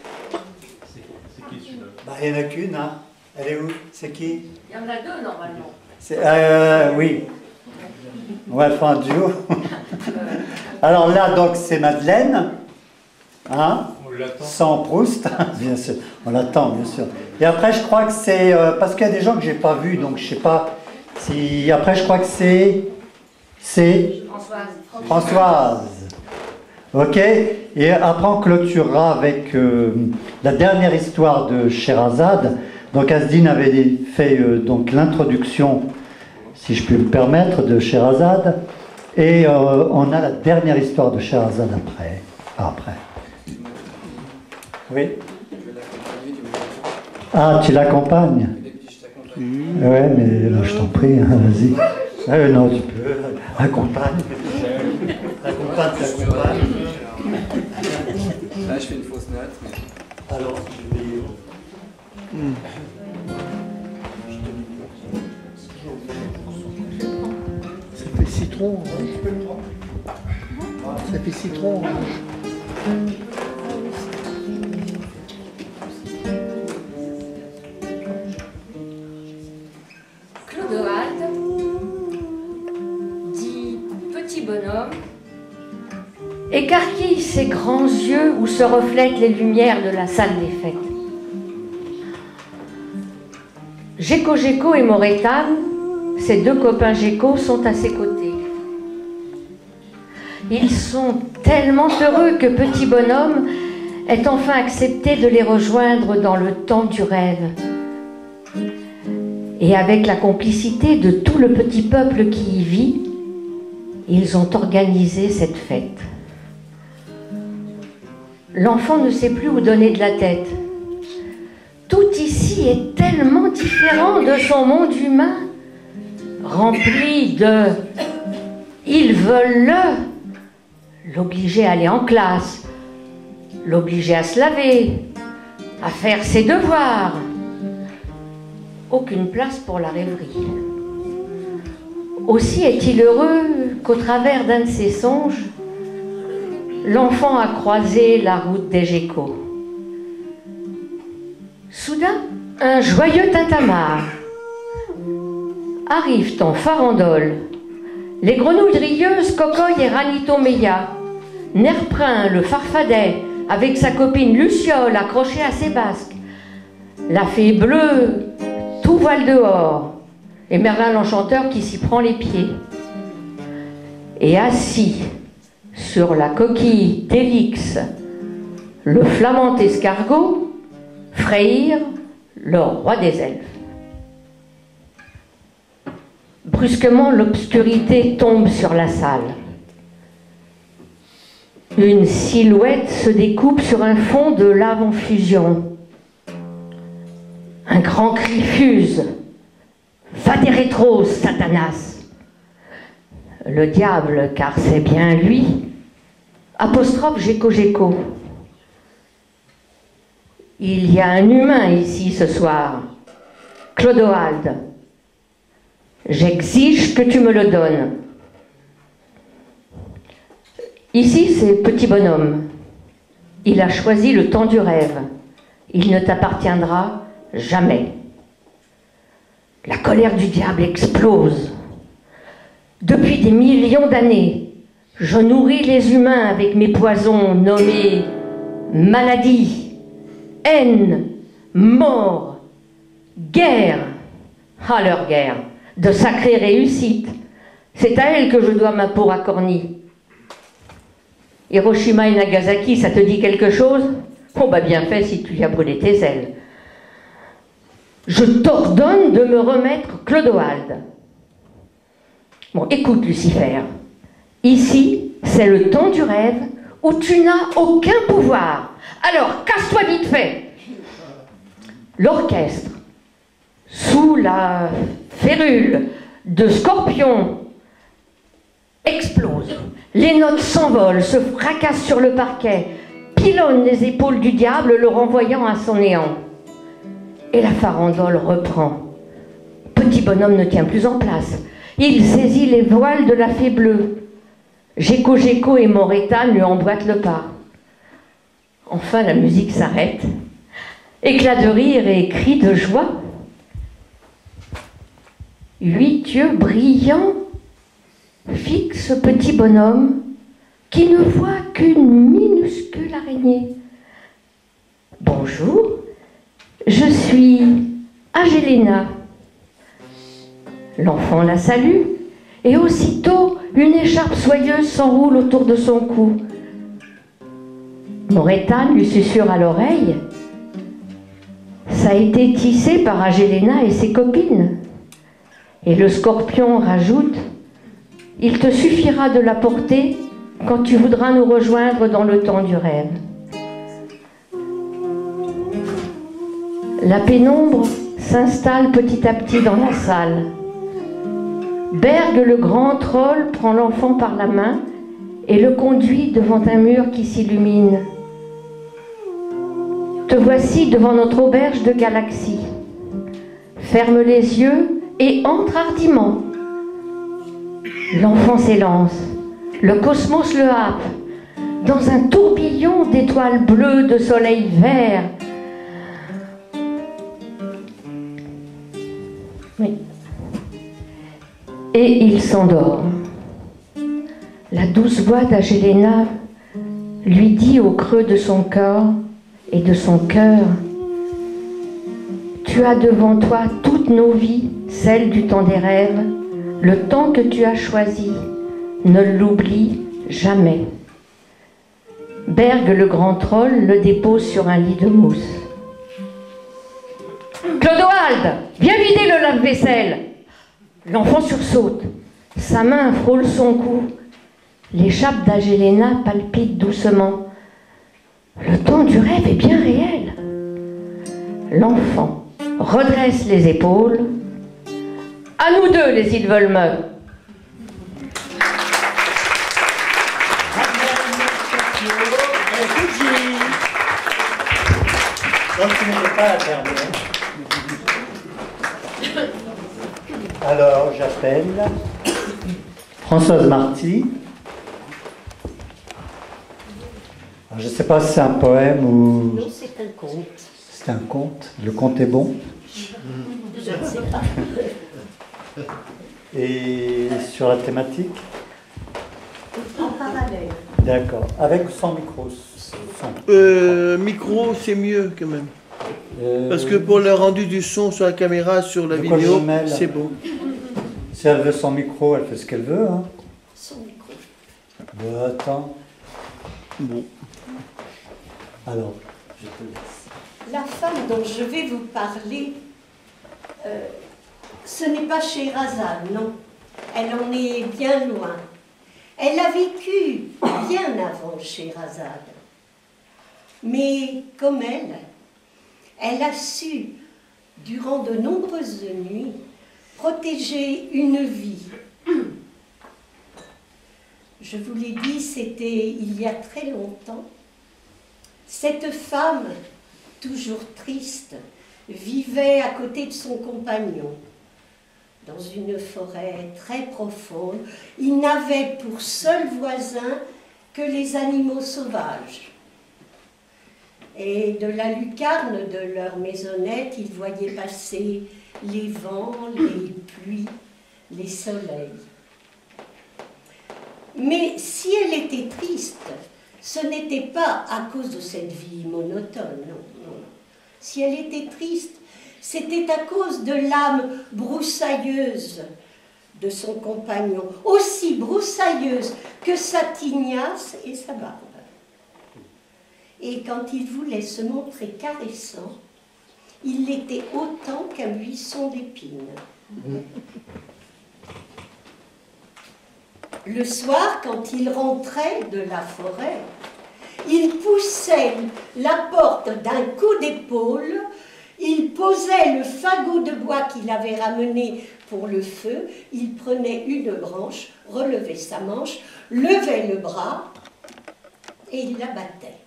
C'est qui celui-là? Bah, il n'y en a qu'une, hein. Elle est où? C'est qui? Il y en a deux normalement. Oui. On va faire un duo. Alors là, donc, c'est Madeleine. Hein? On l'attend. Sans Proust, bien sûr. On l'attend, bien sûr. Et après, je crois que c'est... parce qu'il y a des gens que je n'ai pas vus, donc je ne sais pas si... Après, je crois que c'est... Françoise. Ok. Et après, on clôturera avec la dernière histoire de Scheherazade. Donc, Asdine avait fait donc l'introduction, si je puis me permettre, de Scheherazade. Et on a la dernière histoire de Scheherazade après. Oui. Ah, tu l'accompagnes? Ouais, mais là, je t'en prie, hein, vas-y. Non, tu peux. Accompagne. T'accompagne. Là, je fais une fausse note. Mais... Alors, je vais... Ça fait citron. Hein. Ça fait citron. Hein. Clodoald dit petit bonhomme, écarquille ses grands yeux où se reflètent les lumières de la salle des fêtes. Géco et Morétane, ses deux copains Géco, sont à ses côtés. Ils sont tellement heureux que petit bonhomme ait enfin accepté de les rejoindre dans le temps du rêve. Et avec la complicité de tout le petit peuple qui y vit, ils ont organisé cette fête. L'enfant ne sait plus où donner de la tête. Tout ici est tellement différent de son monde humain, rempli de « ils veulent l'obliger à aller en classe, l'obliger à se laver, à faire ses devoirs. » Aucune place pour la rêverie. Aussi est-il heureux qu'au travers d'un de ses songes, l'enfant a croisé la route des Gécos. Soudain, un joyeux tintamarre. Arrivent en farandole les grenouilles rieuses Cocoille et Ranitomeia, Nerprin le farfadet avec sa copine Luciole accrochée à ses basques, la fée bleue tout voile dehors, et Merlin l'enchanteur qui s'y prend les pieds. Et assis sur la coquille d'Élix, le flamand escargot, Freyr, le roi des elfes. Brusquement, l'obscurité tombe sur la salle. Une silhouette se découpe sur un fond de lave en fusion. Un grand cri fuse. « Va des rétros, Satanas !» Le diable, car c'est bien lui, apostrophe Géco. Il y a un humain ici ce soir, Clodoald. J'exige que tu me le donnes. Ici, c'est petit bonhomme. Il a choisi le temps du rêve. Il ne t'appartiendra jamais. La colère du diable explose. Depuis des millions d'années, je nourris les humains avec mes poisons nommés maladie, haine, mort, guerre. Ah, leur guerre, de sacrée réussite. C'est à elle que je dois ma peau à Corny. Hiroshima et Nagasaki, ça te dit quelque chose? Oh, bah bien fait si tu y as brûlé tes ailes. Je t'ordonne de me remettre Clodoald. Bon, écoute, Lucifer. Ici, c'est le temps du rêve où tu n'as aucun pouvoir. Alors, casse-toi vite fait. L'orchestre, sous la férule de Scorpion, explose. Les notes s'envolent, se fracassent sur le parquet, pilonnent les épaules du diable, le renvoyant à son néant. Et la farandole reprend. Petit bonhomme ne tient plus en place. Il saisit les voiles de la fée bleue. Géco et Morétane lui emboîtent le pas. Enfin, la musique s'arrête. Éclat de rire et cris de joie. 8 yeux brillants fixent ce petit bonhomme qui ne voit qu'une minuscule araignée. Bonjour, je suis Agélena. L'enfant la salue et aussitôt une écharpe soyeuse s'enroule autour de son cou. Morétane lui susurre à l'oreille. Ça a été tissé par Agélena et ses copines. Et le scorpion rajoute, il te suffira de la porter quand tu voudras nous rejoindre dans le temps du rêve. La pénombre s'installe petit à petit dans la salle. Berg, le grand troll, prend l'enfant par la main et le conduit devant un mur qui s'illumine. Te voici devant notre auberge de galaxies. Ferme les yeux et entre hardiment. L'enfant s'élance. Le cosmos le happe. Dans un tourbillon d'étoiles bleues, de soleil vert. Oui. Et il s'endort. La douce voix d'Agélena lui dit au creux de son corps et de son cœur, tu as devant toi toutes nos vies, celles du temps des rêves, le temps que tu as choisi, ne l'oublie jamais. Berg, le grand troll, le dépose sur un lit de mousse. Clodoald, viens vider le lave-vaisselle. L'enfant sursaute. Sa main frôle son cou. L'écharpe d'Agélena palpite doucement. Le temps du rêve est bien réel. L'enfant redresse les épaules. À nous deux, les îles Volmeux. Donc tu n'étais pas la dernière. Alors j'appelle Françoise Marty. Alors, je ne sais pas si c'est un poème ou... Non, c'est un conte. C'est un conte. Le conte est bon. Je ne sais pas. Et sur la thématique? En parallèle. D'accord. Avec ou sans micro? Sans. Micro, c'est mieux quand même. Parce que pour le rendu du son sur la caméra, sur la vidéo, c'est bon. Si elle veut son micro, elle fait ce qu'elle veut. Hein. Son micro. Bon, attends. Bon. Alors, je te laisse. La femme dont je vais vous parler, ce n'est pas Scheherazade, non. Elle en est bien loin. Elle a vécu bien avant Scheherazade. Mais comme elle a su, durant de nombreuses nuits, protéger une vie. Je vous l'ai dit, c'était il y a très longtemps. Cette femme, toujours triste, vivait à côté de son compagnon, dans une forêt très profonde. Ils n'avaient pour seul voisin que les animaux sauvages. Et de la lucarne de leur maisonnette, ils voyaient passer les vents, les pluies, les soleils. Mais si elle était triste, ce n'était pas à cause de cette vie monotone, non. Si elle était triste, c'était à cause de l'âme broussailleuse de son compagnon, aussi broussailleuse que sa tignasse et sa barbe. Et quand il voulait se montrer caressant, il l'était autant qu'un buisson d'épines. Le soir, quand il rentrait de la forêt, il poussait la porte d'un coup d'épaule, il posait le fagot de bois qu'il avait ramené pour le feu, il prenait une branche, relevait sa manche, levait le bras et il la battait.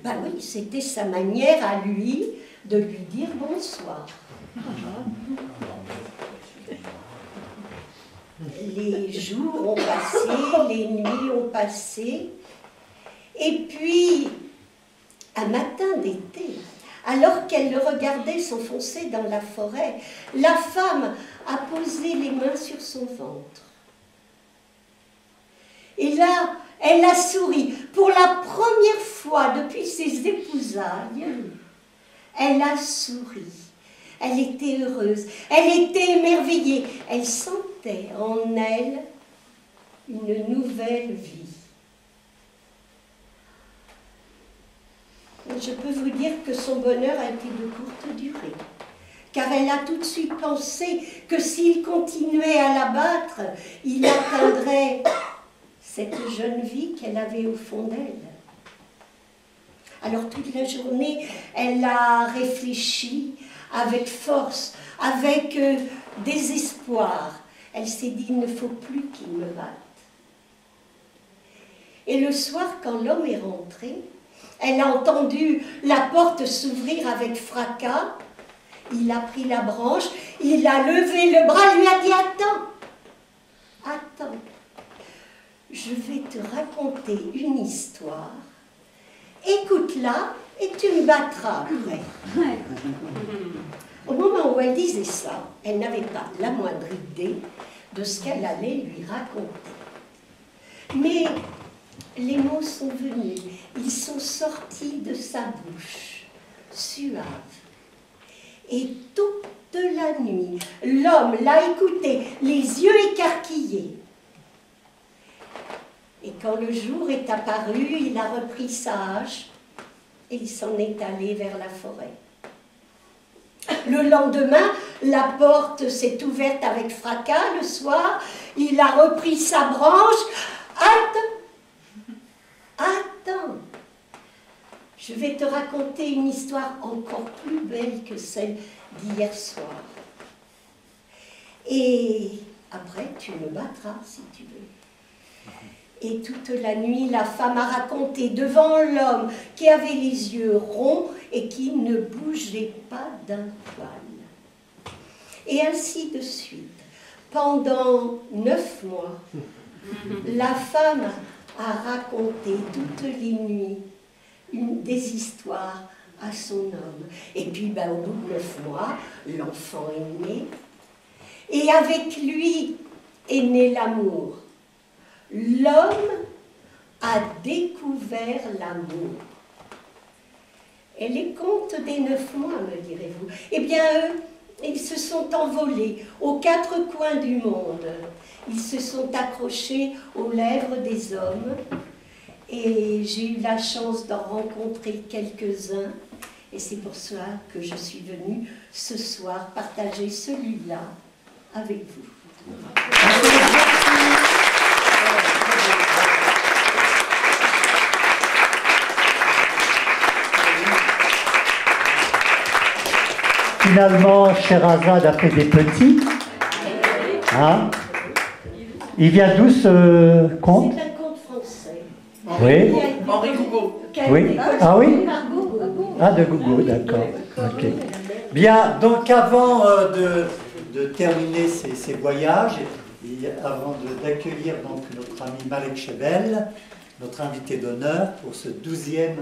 Ben oui, c'était sa manière à lui de lui dire bonsoir. Les jours ont passé, les nuits ont passé, et puis, un matin d'été, alors qu'elle le regardait s'enfoncer dans la forêt, la femme a posé les mains sur son ventre. Et là, elle a souri. Pour la première fois depuis ses épousailles, elle a souri. Elle était heureuse, elle était émerveillée. Elle sentait en elle une nouvelle vie. Je peux vous dire que son bonheur a été de courte durée, car elle a tout de suite pensé que s'il continuait à l'abattre, il atteindrait cette jeune vie qu'elle avait au fond d'elle. Alors toute la journée, elle a réfléchi avec force, avec désespoir. Elle s'est dit, il ne faut plus qu'il me batte. Et le soir, quand l'homme est rentré, elle a entendu la porte s'ouvrir avec fracas. Il a pris la branche, il a levé le bras, lui a dit, attends, attends, je vais te raconter une histoire. Écoute-la et tu me battras après. Au moment où elle disait ça, elle n'avait pas la moindre idée de ce qu'elle allait lui raconter. Mais les mots sont venus, ils sont sortis de sa bouche, suaves. Et toute la nuit, l'homme l'a écouté, les yeux écarquillés. Et quand le jour est apparu, il a repris sa hache et il s'en est allé vers la forêt. Le lendemain, la porte s'est ouverte avec fracas. Le soir, il a repris sa branche. Attends, je vais te raconter une histoire encore plus belle que celle d'hier soir. Et après, tu me battras si tu veux. Et toute la nuit, la femme a raconté devant l'homme qui avait les yeux ronds et qui ne bougeait pas d'un poil. Et ainsi de suite. Pendant 9 mois, la femme a raconté toutes les nuits des histoires à son homme. Et puis, au bout de 9 mois, l'enfant est né. Et avec lui est né l'amour. L'homme a découvert l'amour. Et les contes des 9 mois, me direz-vous, eh bien, eux, ils se sont envolés aux 4 coins du monde. Ils se sont accrochés aux lèvres des hommes. Et j'ai eu la chance d'en rencontrer quelques-uns. Et c'est pour ça que je suis venue ce soir partager celui-là avec vous. Finalement, Scheherazade a fait des petits. Hein? Il vient d'où ce conte? C'est un conte français. Oui. Henri Gougaud. Oui. Ah oui? Ah, de Gougaud, d'accord. Ok. Bien, donc avant de terminer ces voyages, et avant d'accueillir donc notre ami Malek Chebel, notre invité d'honneur pour ce 12e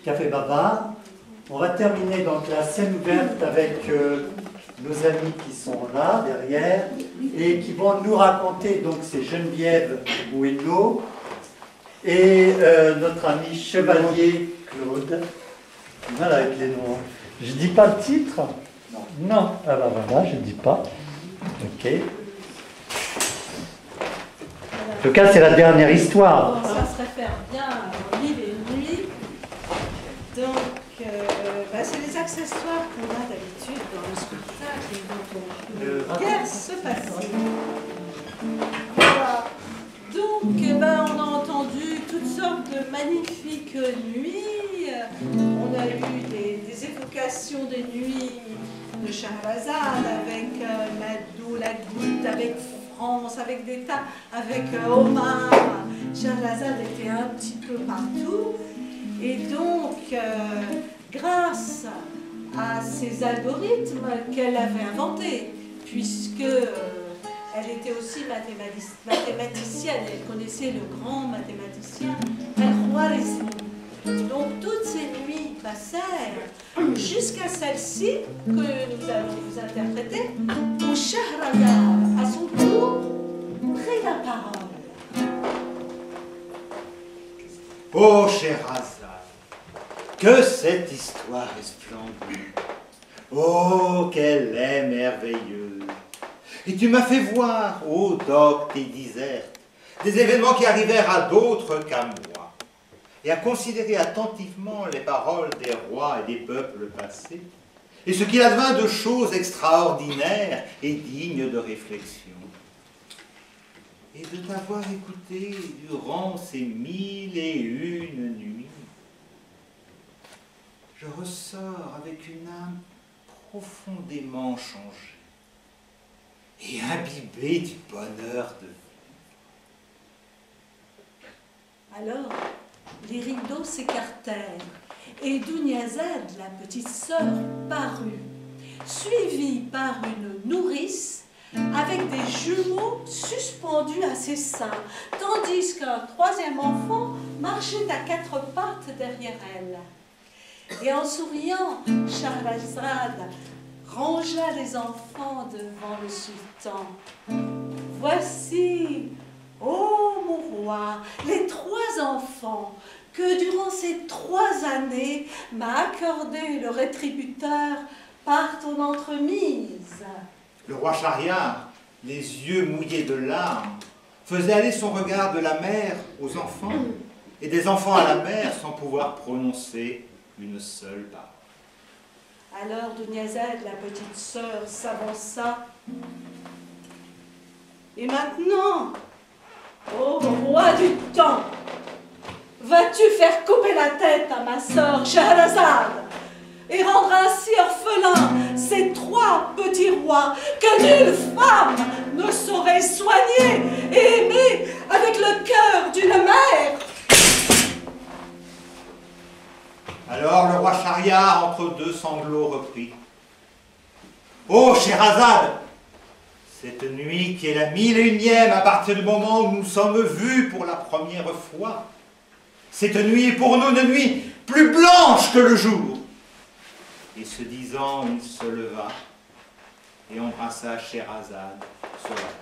Café Babar, on va terminer donc la scène ouverte avec nos amis qui sont là, derrière, et qui vont nous raconter, donc c'est Geneviève Boueno et notre ami Chevalier Claude. Voilà avec les noms. Je dis pas le titre? Non. Ah ben voilà, je ne dis pas. Ok. En tout cas, c'est la dernière histoire. Ça se réfère bien aux mille et une nuits. Donc, c'est les accessoires qu'on a d'habitude dans le spectacle et dont on guère se passer. Voilà. Donc, on a entendu toutes sortes de magnifiques nuits. On a eu des évocations des nuits de Scheherazade avec Nado, la goutte, avec France, avec des tas, avec Omar. Scheherazade était un petit peu partout. Et donc, grâce à ces algorithmes qu'elle avait inventés, puisque Elle était aussi mathématicienne, elle connaissait le grand mathématicien Al-Khwarizmi. Donc toutes ces nuits passèrent jusqu'à celle-ci que nous allons vous interpréter, où Shahrazad, à son tour, prit la parole. Oh, Sherazade, que cette histoire est splendide. Oh, qu'elle est merveilleuse. Et tu m'as fait voir, ô docte et diserte, des événements qui arrivèrent à d'autres qu'à moi, et à considérer attentivement les paroles des rois et des peuples passés, et ce qu'il advint de choses extraordinaires et dignes de réflexion. Et de t'avoir écouté durant ces 1001 nuits, je ressors avec une âme profondément changée et imbibée du bonheur de vivre. Alors, les rideaux s'écartèrent et Dunyazad, la petite sœur, parut, suivie par une nourrice avec des jumeaux suspendus à ses seins, tandis qu'un troisième enfant marchait à quatre pattes derrière elle. Et en souriant, Shahrazad rangea les enfants devant le sultan. Voici, ô mon roi, les trois enfants que durant ces 3 années m'a accordé le rétributeur par ton entremise. Le roi Shahriar, les yeux mouillés de larmes, faisait aller son regard de la mère aux enfants et des enfants à la mère sans pouvoir prononcer une seule parole. Alors Dunyazad, la petite sœur, s'avança. Et maintenant, ô roi du temps, vas-tu faire couper la tête à ma sœur Shahrazad et rendre ainsi orphelins ces 3 petits rois que nulle femme ne saurait soigner et aimer avec le cœur d'une mère? Alors le roi Shahriar, entre 2 sanglots, reprit. Ô Sherazade, cette nuit qui est la 1001e à partir du moment où nous sommes vus pour la première fois, cette nuit est pour nous une nuit plus blanche que le jour. Et ce disant, il se leva et embrassa Sherazade sur la tête.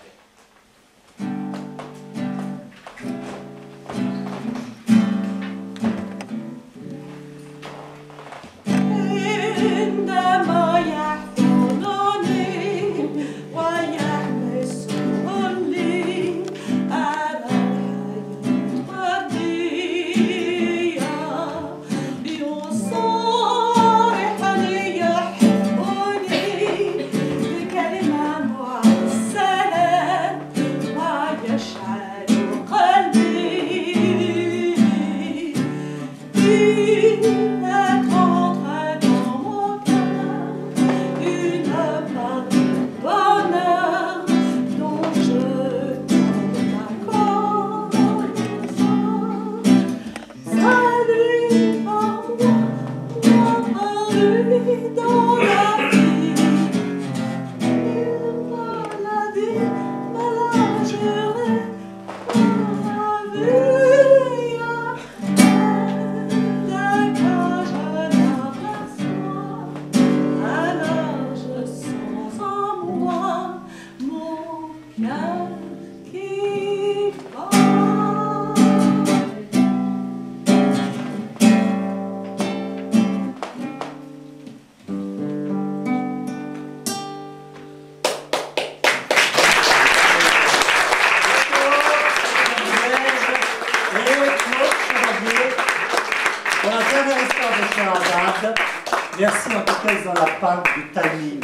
Merci en tout cas dans la part du timing.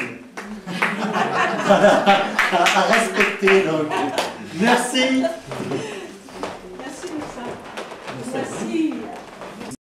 à respecter donc. Merci.